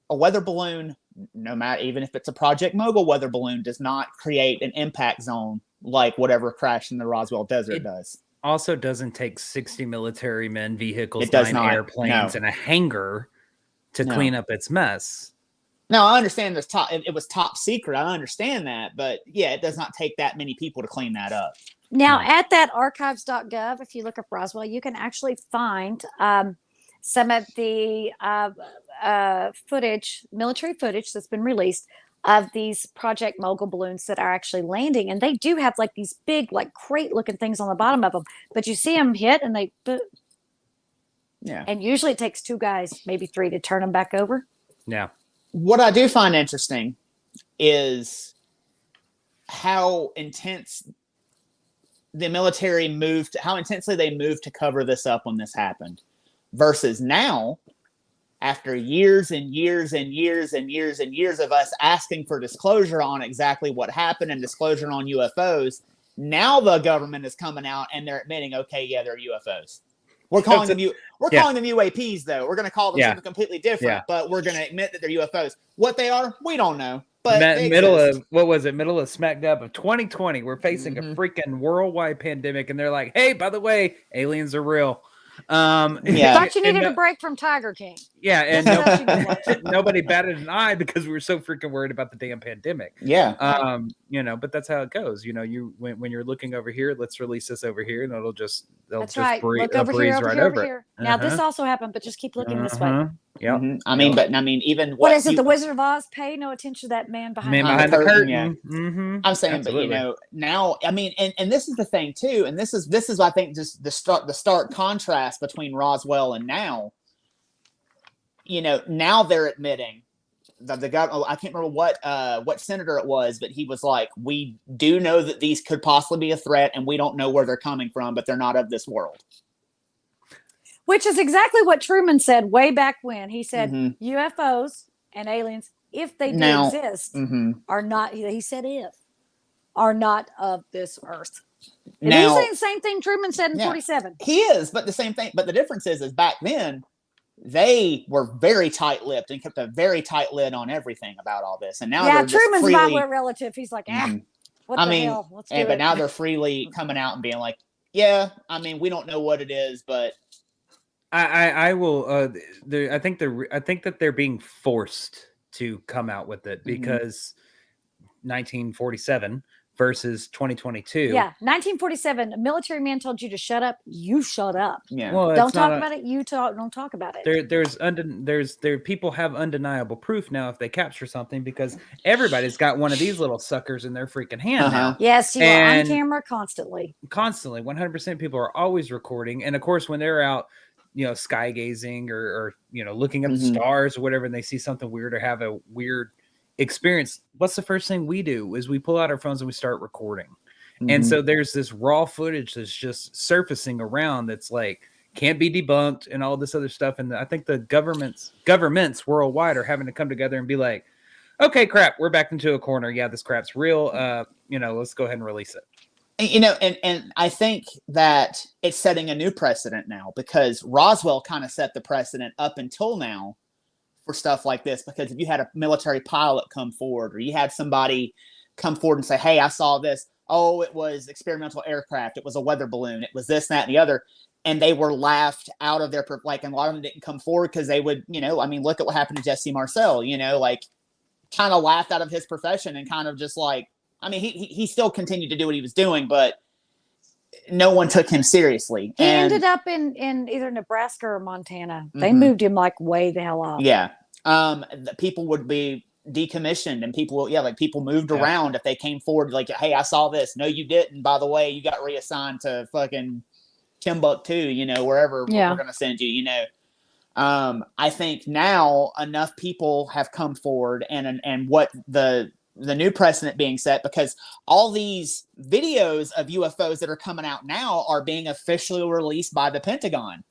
a weather balloon, no matter, even if it's a Project Mogul weather balloon, does not create an impact zone like whatever crash in the Roswell Desert does. Also doesn't take 60 military men, vehicles, 9 airplanes, and a hangar to clean up its mess. No, I understand it was top secret. I understand that. But yeah, it does not take that many people to clean that up. Now, at that archives.gov, if you look up Roswell, you can actually find some of the military footage that's been released of these Project Mogul balloons that are actually landing. And they do have like these big, like crate looking things on the bottom of them, but you see them hit and and usually it takes 2 guys, maybe 3, to turn them back over. Yeah. What I do find interesting is how intense the military moved, how intensely they moved to cover this up when this happened, versus now, after years and years and years and years and years of us asking for disclosure on exactly what happened and disclosure on UFOs, now the government is coming out and they're admitting, okay, yeah, they're UFOs. We're calling them calling them UAPs, though. We're going to call them something completely different, but we're going to admit that they're UFOs. What they are, we don't know. But middle of smack dab of 2020, we're facing a freaking worldwide pandemic, and they're like, hey, by the way, aliens are real. Yeah. Thought you needed and, a break from Tiger King. yeah, and What else you been watching? nobody batted an eye because we were so freaking worried about the damn pandemic. Yeah. But that's how it goes. When you're looking over here, let's release this over here, and they'll just That's right. Look they'll over breeze here, over right here, over over it. here. Now this also happened, but just keep looking this way. Yeah. I mean, even What is it? The Wizard of Oz? Pay no attention to that man behind the curtain. Yeah. Mm-hmm. I'm saying, Absolutely. but now, I mean, and this is the thing too, and this is I think just the stark contrast between Roswell and now. Now they're admitting the government. I can't remember what senator it was, but he was like, "We do know that these could possibly be a threat, and we don't know where they're coming from, but they're not of this world." Which is exactly what Truman said way back when. He said UFOs and aliens, if they do exist, are not, he said are not of this earth. And he's saying the same thing Truman said in 47. He is, but the same thing. But the difference is back then, they were very tight-lipped and kept a very tight lid on everything about all this. And now Truman's my relative. He's like, what the hell? Let's do it. But now they're freely coming out and being like, yeah, I mean, we don't know what it is, but I will. I think that they're being forced to come out with it because 1947 versus 2022. Yeah, 1947. A military man told you to shut up. You shut up. Yeah. Well, don't talk about it. Don't talk about it. There people have undeniable proof now if they capture something because everybody's got one of these little suckers in their freaking hand now. Yes, you are on camera constantly. 100% people are always recording, and of course when they're out, sky gazing or looking at the stars or whatever, and they see something weird or have a weird experience, what's the first thing we do is we pull out our phones and we start recording. And so there's this raw footage that's just surfacing around that's like can't be debunked and all this other stuff. And I think the governments worldwide are having to come together and be like, okay, crap, we're backed into a corner. Yeah, this crap's real. Let's go ahead and release it. And I think that it's setting a new precedent now because Roswell kind of set the precedent up until now for stuff like this. Because if you had a military pilot come forward or you had somebody come forward and say, hey, I saw this. Oh, it was experimental aircraft. It was a weather balloon. It was this, that, and the other. And they were laughed out of their, and a lot of them didn't come forward because they would, look at what happened to Jesse Marcel, kind of laughed out of his profession and kind of just like, he still continued to do what he was doing, but no one took him seriously. He ended up in either Nebraska or Montana. They moved him like way the hell off. Yeah. People would be decommissioned and people moved around if they came forward like, hey, I saw this. No, you didn't. By the way, you got reassigned to fucking Timbuktu, wherever we're going to send you, I think now enough people have come forward and what the new precedent being set because all these videos of UFOs that are coming out now are being officially released by the Pentagon,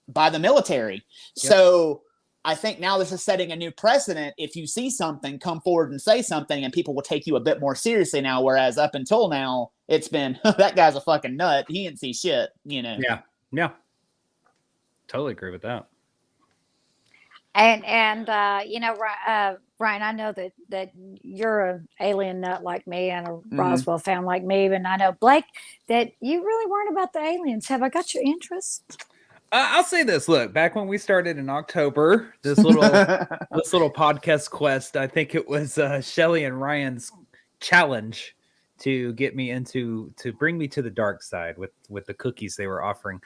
by the military. Yep. So I think now this is setting a new precedent. If you see something, come forward and say something and people will take you a bit more seriously now. Whereas up until now, it's been, that guy's a fucking nut. He didn't see shit, Yeah. Yeah. Totally agree with that. And Ryan, I know that you're an alien nut like me and a Roswell fan like me, and I know Blake that you really weren't about the aliens. Have I got your interest? I'll say this. Look, back when we started in October, this little podcast quest, I think it was Shelly and Ryan's challenge to get me to bring me to the dark side with the cookies they were offering.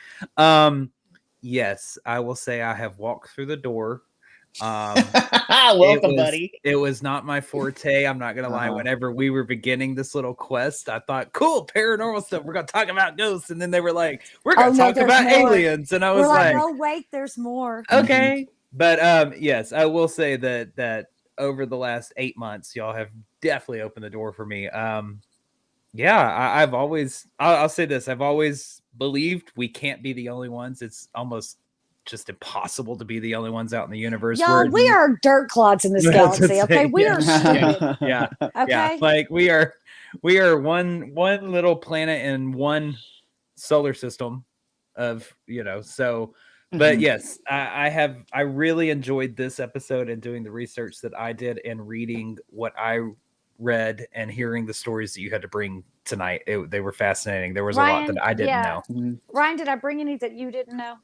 Yes, I will say I have walked through the door. Welcome, buddy. It was not my forte. I'm not gonna lie. Whenever we were beginning this little quest, I thought, cool, paranormal stuff. We're gonna talk about ghosts, and then they were like, we're gonna talk about aliens, and I was like, oh wait, there's more. Okay, but yes, I will say that over the last 8 months, y'all have definitely opened the door for me. I've always, I'll say this, I've always believed we can't be the only ones. It's almost just impossible to be the only ones out in the universe. Y'all, we are dirt clods in this galaxy. Okay, we are stupid. Yeah. Okay. Yeah. Like we are one little planet in one solar system of, so. But yes, I really enjoyed this episode and doing the research that I did and reading what I read and hearing the stories that you had to bring tonight. They were fascinating. There was a lot that I didn't know. Ryan, did I bring any that you didn't know?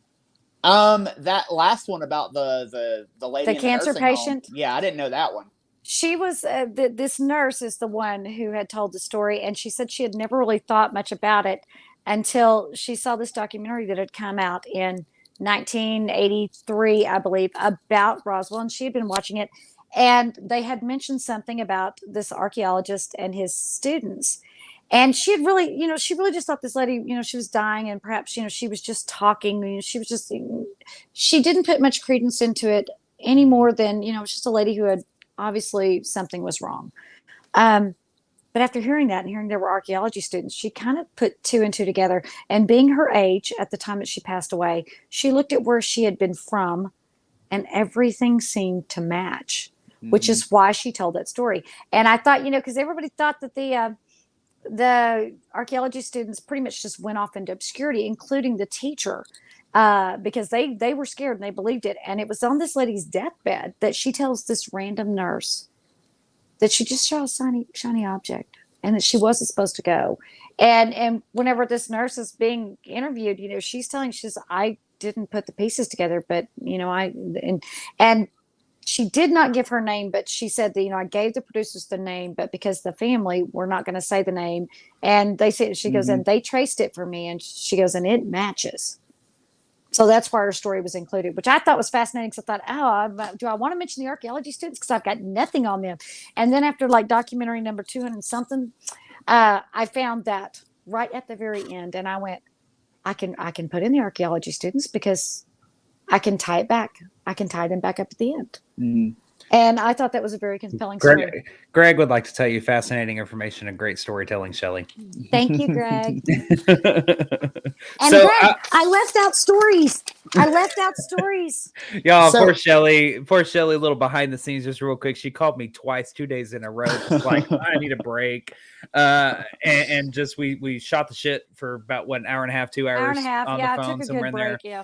That last one about the lady The in cancer the nursing patient? home. Yeah, I didn't know that one. She was this nurse is the one who had told the story, and she said she had never really thought much about it until she saw this documentary that had come out in 1983, I believe, about Roswell, and she had been watching it, and they had mentioned something about this archaeologist and his students. And she had really, she really just thought this lady, she was dying, and perhaps, she was just talking. She was just, she didn't put much credence into it any more than, it was just a lady who had obviously something was wrong. But after hearing that and hearing there were archaeology students, she kind of put two and two together. And being her age at the time that she passed away, she looked at where she had been from, and everything seemed to match, which is why she told that story. And I thought, because everybody thought that the archaeology students pretty much just went off into obscurity, including the teacher, because they were scared and they believed it. And it was on this lady's deathbed that she tells this random nurse that she just saw a shiny object and that she wasn't supposed to go. And whenever this nurse is being interviewed, she's I didn't put the pieces together, but and she did not give her name, but she said that, I gave the producers the name, but because the family were not going to say the name, and they said, she goes, and they traced it for me, and she goes, and it matches. So that's why her story was included, which I thought was fascinating, because I thought, do I want to mention the archaeology students? Because I've got nothing on them. And then after documentary number 200 something, I found that right at the very end, and I went, I can put in the archaeology students because I can tie it back. I can tie them back up at the end. And I thought that was a very compelling story. Greg would like to tell you fascinating information and great storytelling, Shelley. Thank you, Greg. And So, Greg, I left out stories. Y'all, poor Shelley, a little behind the scenes, just real quick. She called me twice, 2 days in a row. Just like, I need a break. And just, we shot the shit for about, an hour and a half, 2 hours. Hour and a half. On Yeah, the phone, I took a somewhere good in break. there. Yeah.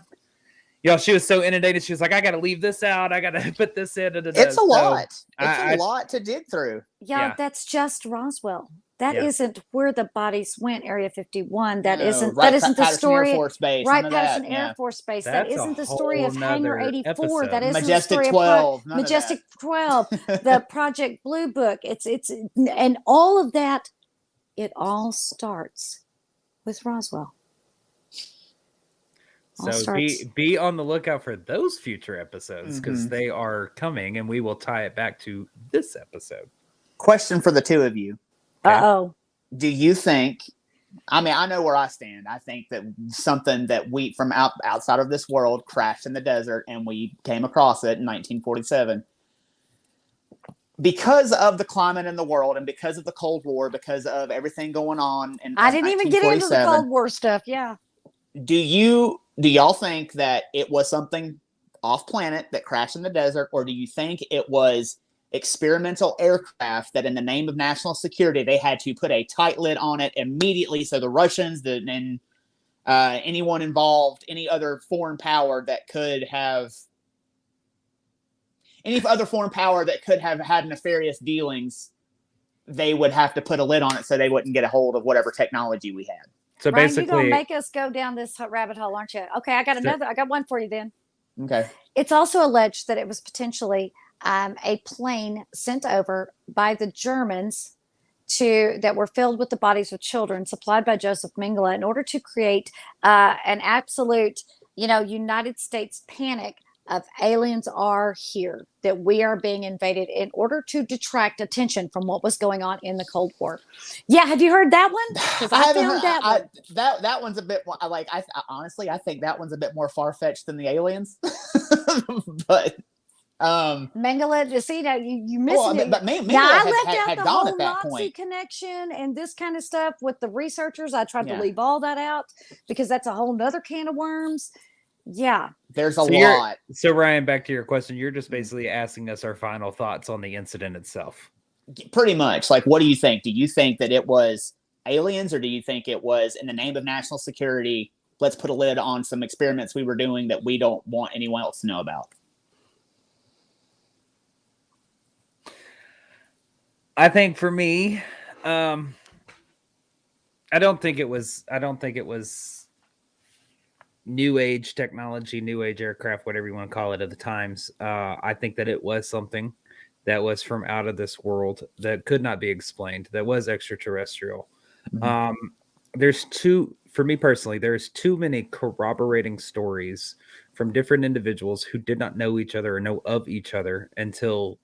Y'all, she was so inundated. She was like, I got to leave this out. I got to put this in. It's a lot. It's a lot to dig through. Yeah, that's just Roswell. That isn't where the bodies went, Area 51. That isn't the story. Air Force Base, right, Patterson Air Force Base. That isn't the story of Hangar 84. Episode. That isn't Majestic the story 12. of Majestic 12. The Project Blue Book. It's and all of that. It all starts with Roswell. So be on the lookout for those future episodes, because they are coming, and we will tie it back to this episode. Question for the two of you. Okay. Uh-oh. Do you think, I know where I stand. I think that something that we from outside of this world crashed in the desert, and we came across it in 1947. Because of the climate in the world, and because of the Cold War, because of everything going on. I didn't even get into the Cold War stuff. Yeah. Do y'all think that it was something off planet that crashed in the desert, or do you think it was experimental aircraft that, in the name of national security, they had to put a tight lid on it immediately, so the Russians and anyone involved, any other foreign power that could have had nefarious dealings, they would have to put a lid on it so they wouldn't get a hold of whatever technology we had? So Ryan, basically, you're gonna make us go down this rabbit hole, aren't you? Okay, I got one for you then. Okay. It's also alleged that it was potentially a plane sent over by the Germans that were filled with the bodies of children, supplied by Joseph Mengele, in order to create an absolute, United States panic of aliens are here, that we are being invaded, in order to detract attention from what was going on in the Cold War. Yeah, have you heard that one? Because I found that one. That one's a bit more, honestly, I think that one's a bit more far-fetched than the aliens. But Mengele, you see, now you missing it. But Mengele I left had out the gone whole at that Nazi point. connection and this kind of stuff with the researchers. I tried to leave all that out because that's a whole nother can of worms. Yeah. There's a lot. So Ryan, back to your question. You're just basically asking us our final thoughts on the incident itself. Pretty much. Like, what do you think? Do you think that it was aliens, or do you think it was, in the name of national security, let's put a lid on some experiments we were doing that we don't want anyone else to know about? I think for me, um, I don't think it was new age technology, new age aircraft, whatever you want to call it at the times. I think that it was something that was from out of this world that could not be explained, that was extraterrestrial. Um, for me personally, there's too many corroborating stories from different individuals who did not know each other or know of each other until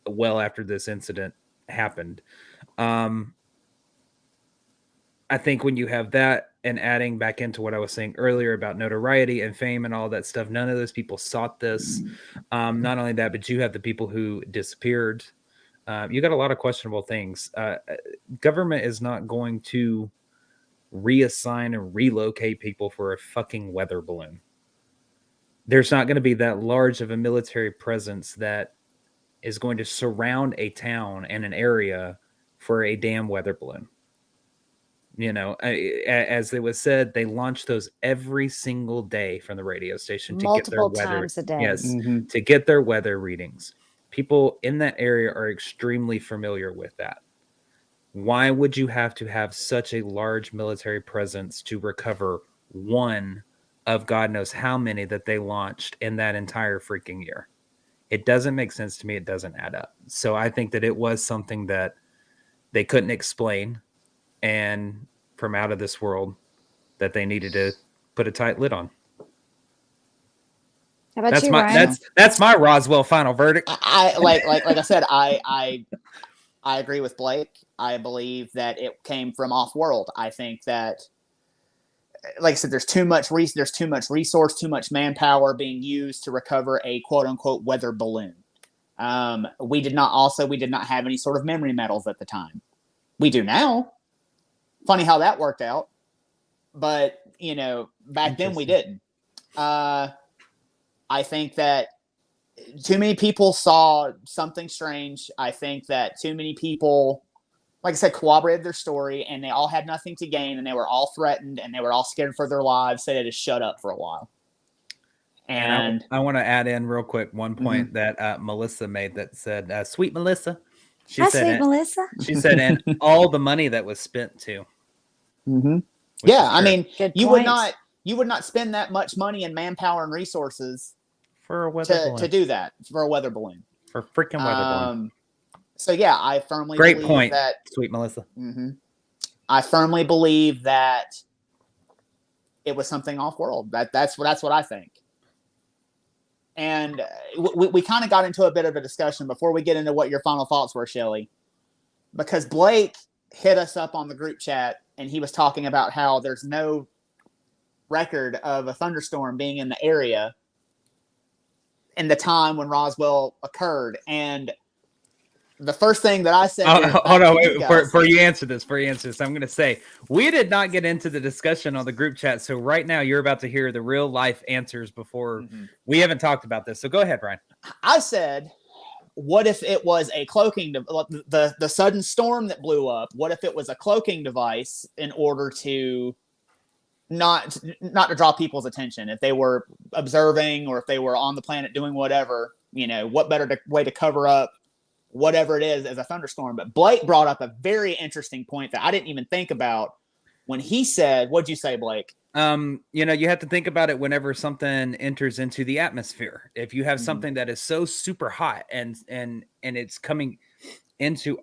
well after this incident happened. Um, I think when you have that and adding back into what I was saying earlier about notoriety and fame and all that stuff, none of those people sought this. Not only that, but you have the people who disappeared. You got a lot of questionable things. Government is not going to reassign and relocate people for a fucking weather balloon. There's not going to be that large of a military presence that is going to surround a town and an area for a damn weather balloon. You know, as it was said, they launch those every single day from the radio station to get their Multiple weather. times a day. Yes, to get their weather readings. People in that area are extremely familiar with that. Why would you have to have such a large military presence to recover one of God knows how many that they launched in that entire freaking year? It doesn't make sense to me. It doesn't add up. So I think that it was something that they couldn't explain and from out of this world that they needed to put a tight lid on. How about That's you, my Ryan? that's my Roswell final verdict. I like I said, I agree with Blake. I believe that it came from off world. I think that, like I said, there's too much resource, too much manpower being used to recover a quote unquote weather balloon. We did not have any sort of memory metals at the time. We do now. Funny how that worked out. But, you know, back then we didn't. I think that too many people saw something strange. I think that too many people, like I said, corroborated their story, and they all had nothing to gain, and they were all threatened, and they were all scared for their lives, so they just shut up for a while. And I want to add in real quick one point that Melissa made that said, "Sweet Melissa." She Hi, said, sweet Melissa. She said, and all the money that was spent too. Yeah, I mean, Good you point. would not spend that much money in manpower and resources for a weather balloon. to do that for a weather balloon. For freaking weather balloon. So yeah, I firmly Great believe point, that. Sweet Melissa. I firmly believe that it was something off world. That's what I think. And we kind of got into a bit of a discussion before we get into what your final thoughts were, Shelley, because Blake hit us up on the group chat and he was talking about how there's no record of a thunderstorm being in the area in the time when Roswell occurred. And the first thing that I said, hold on, wait, before you answer this, I'm going to say we did not get into the discussion on the group chat. So right now you're about to hear the real life answers before we haven't talked about this. So go ahead, Brian. I said, what if it was a cloaking, the sudden storm that blew up? What if it was a cloaking device in order to not to draw people's attention? If they were observing or if they were on the planet doing whatever, you know, what better way to cover up whatever it is as a thunderstorm? But Blake brought up a very interesting point that I didn't even think about when he said, what'd you say, Blake? You know, you have to think about it whenever something enters into the atmosphere. If you have something that is so super hot and it's coming into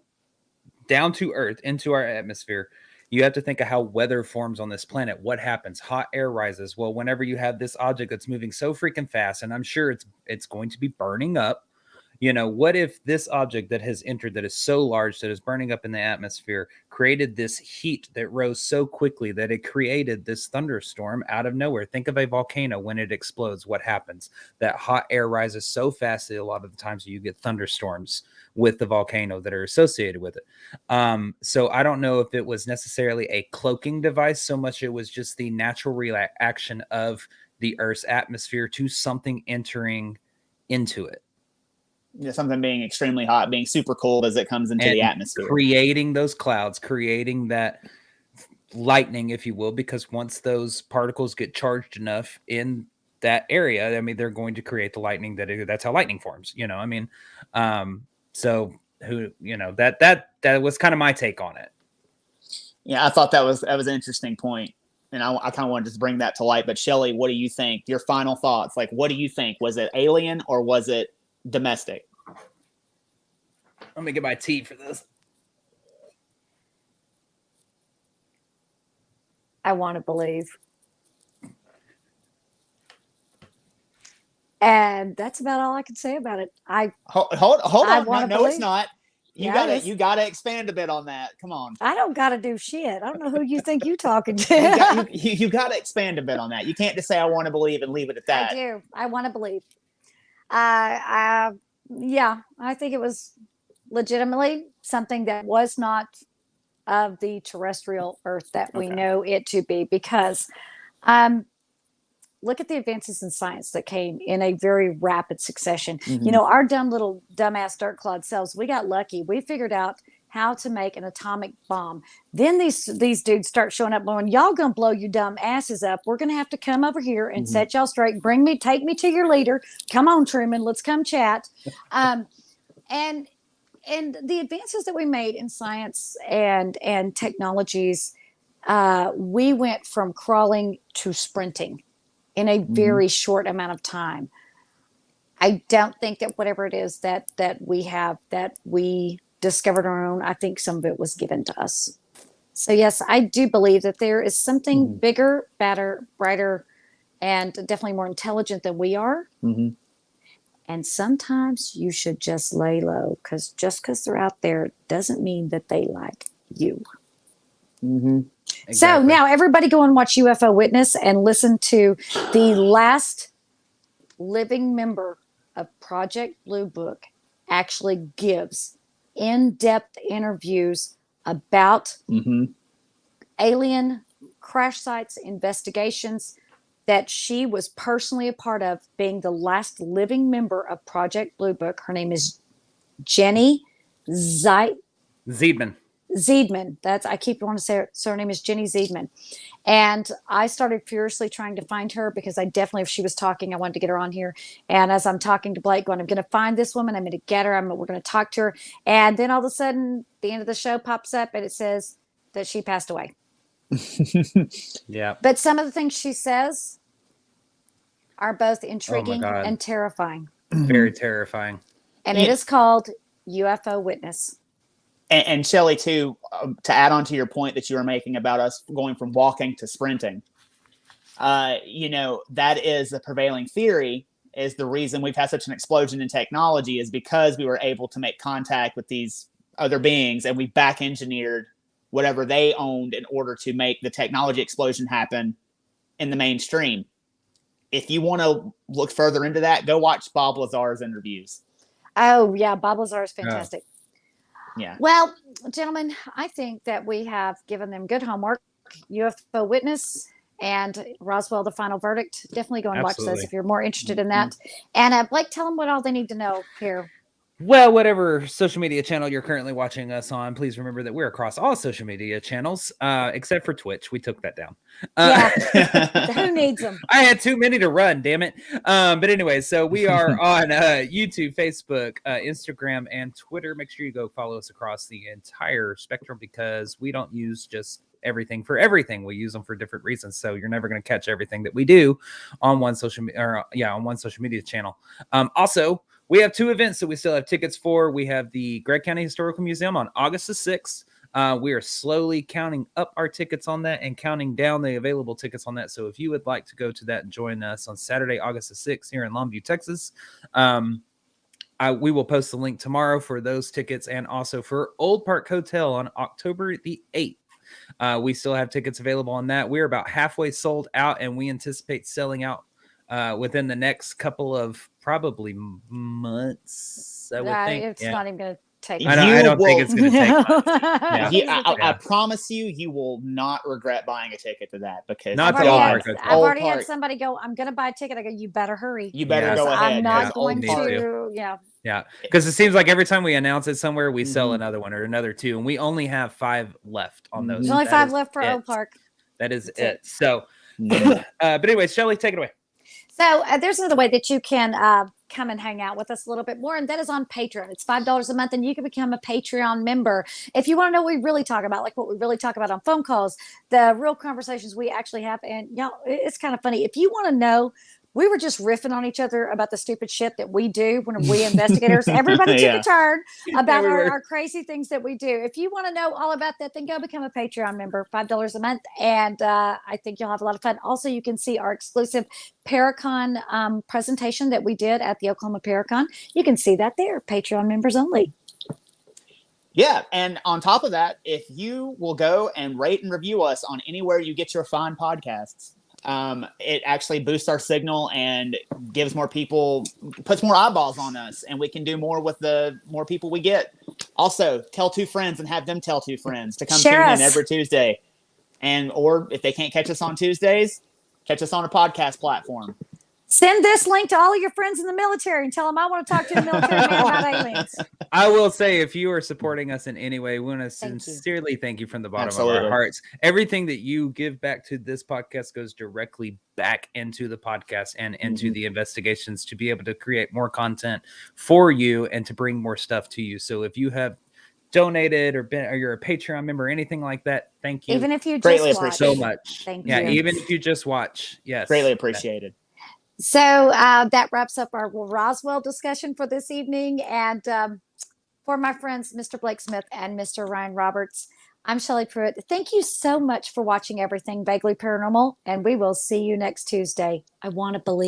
down to Earth, into our atmosphere, you have to think of how weather forms on this planet. What happens? Hot air rises. Well, whenever you have this object that's moving so freaking fast, and I'm sure it's going to be burning up. You know, what if this object that has entered that is so large that is burning up in the atmosphere created this heat that rose so quickly that it created this thunderstorm out of nowhere? Think of a volcano when it explodes. What happens? That hot air rises so fast that a lot of the times you get thunderstorms with the volcano that are associated with it. So I don't know if it was necessarily a cloaking device so much. It was just the natural reaction of the Earth's atmosphere to something entering into it. You know, something being extremely hot, being super cold as it comes into the atmosphere. Creating those clouds, creating that lightning, if you will, because once those particles get charged enough in that area, I mean, they're going to create the lightning that's how lightning forms, you know, I mean, so who, that was kind of my take on it. Yeah, I thought that was an interesting point, and I kind of wanted to just bring that to light. But Shelly, what do you think? Your final thoughts? Like, what do you think? Was it alien or was it domestic? Let me get my tea for this. I want to believe. And that's about all I can say about it. Hold I on. wanna No, believe. it's not. You gotta expand a bit on that. Come on. I don't got to do shit. I don't know who you think you talking to. You got to expand a bit on that. You can't just say I want to believe and leave it at that. I do. I want to believe. Yeah, I think it was legitimately something that was not of the terrestrial Earth that we know it to be, because look at the advances in science that came in a very rapid succession. Mm-hmm. Our dumbass dirt clod selves, we got lucky. We figured out how to make an atomic bomb. Then these dudes start showing up going, y'all gonna blow your dumb asses up. We're gonna have to come over here and set y'all straight. Take me to your leader. Come on, Truman, let's come chat. And the advances that we made in science and technologies, we went from crawling to sprinting in a very short amount of time. I don't think that whatever it is that we have, that we discovered on our own, I think some of it was given to us. So yes, I do believe that there is something bigger, better, brighter, and definitely more intelligent than we are. And sometimes you should just lay low, because just because they're out there doesn't mean that they like you. Exactly. So now everybody go and watch UFO Witness and listen to the last living member of Project Blue Book actually gives in-depth interviews about alien crash sites, investigations that she was personally a part of, being the last living member of Project Blue Book. Her name is Jenny Zeidman. I keep wanting to say her. So her name is Jenny Zeidman. And I started furiously trying to find her, because I definitely, if she was talking, I wanted to get her on here. And as I'm talking to Blake, going, I'm going to find this woman. I'm going to get her. We're going to talk to her. And then all of a sudden, the end of the show pops up and it says that she passed away. Yeah. But some of the things she says are both intriguing and terrifying. Very terrifying. And it is called UFO Witness. And Shelly, too, to add on to your point that you were making about us going from walking to sprinting, that is the prevailing theory, is the reason we've had such an explosion in technology is because we were able to make contact with these other beings, and we back engineered whatever they owned in order to make the technology explosion happen in the mainstream. If you want to look further into that, go watch Bob Lazar's interviews. Oh, yeah. Bob Lazar is fantastic. Yeah. Well, gentlemen, I think that we have given them good homework. UFO Witness and Roswell, The Final Verdict. Definitely go and watch those if you're more interested in that. And Blake, tell them what all they need to know here. Well, whatever social media channel you're currently watching us on, please remember that we're across all social media channels, except for Twitch. We took that down. Who needs them? I had too many to run, damn it. But anyway, so we are on YouTube, Facebook, Instagram, and Twitter. Make sure you go follow us across the entire spectrum, because we don't use just everything for everything. We use them for different reasons. So you're never going to catch everything that we do on one social media channel. Also, we have 2 events that we still have tickets for. We have the Gregg County Historical Museum on August the 6th. We are slowly counting up our tickets on that and counting down the available tickets on that. So if you would like to go to that and join us on Saturday, August the 6th here in Longview, Texas, we will post the link tomorrow for those tickets, and also for Old Park Hotel on October the 8th. We still have tickets available on that. We're about halfway sold out, and we anticipate selling out within the next couple of probably months. I would think it's not even going to take. I don't think it's going to take months. I promise you will not regret buying a ticket to that, because I've already had somebody go, I'm going to buy a ticket. I go, you better hurry. You better go ahead. I'm not going to. Yeah, because it seems like every time we announce it somewhere, we sell another one or another 2, and we only have 5 left on those. There's only 5 left for Old Park. That is it. So, but anyway, Shelly, take it away. So there's another way that you can come and hang out with us a little bit more. And that is on Patreon. It's $5 a month, and you can become a Patreon member. If you want to know what we really talk about, like what we really talk about on phone calls, the real conversations we actually have. And y'all, it's kind of funny. If you want to know, we were just riffing on each other about the stupid shit that we do when we investigators. Everybody took Yeah. a turn about our crazy things that we do. If you want to know all about that, then go become a Patreon member, $5 a month. And I think you'll have a lot of fun. Also, you can see our exclusive Paracon presentation that we did at the Oklahoma Paracon. You can see that there, Patreon members only. Yeah, and on top of that, if you will go and rate and review us on anywhere you get your fine podcasts, it actually boosts our signal and gives more people, puts more eyeballs on us, and we can do more with the more people we get. Also, tell 2 friends and have them tell 2 friends to come Share tune us. in every Tuesday. And or if they can't catch us on Tuesdays, catch us on a podcast platform. Send this link to all of your friends in the military and tell them I want to talk to the military man about aliens. I will say, if you are supporting us in any way, we want to sincerely thank you from the bottom of our hearts. Everything that you give back to this podcast goes directly back into the podcast and into the investigations to be able to create more content for you and to bring more stuff to you. So if you have donated or you're a Patreon member or anything like that, thank you. Even if you Greatly just appreciate watch. so much. Thank you. Even if you just watch. Yes. Greatly appreciated. So that wraps up our Roswell discussion for this evening. And for my friends, Mr. Blake Smith and Mr. Ryan Roberts, I'm Shelley Pruitt. Thank you so much for watching Everything Vaguely Paranormal, and we will see you next Tuesday. I want to believe.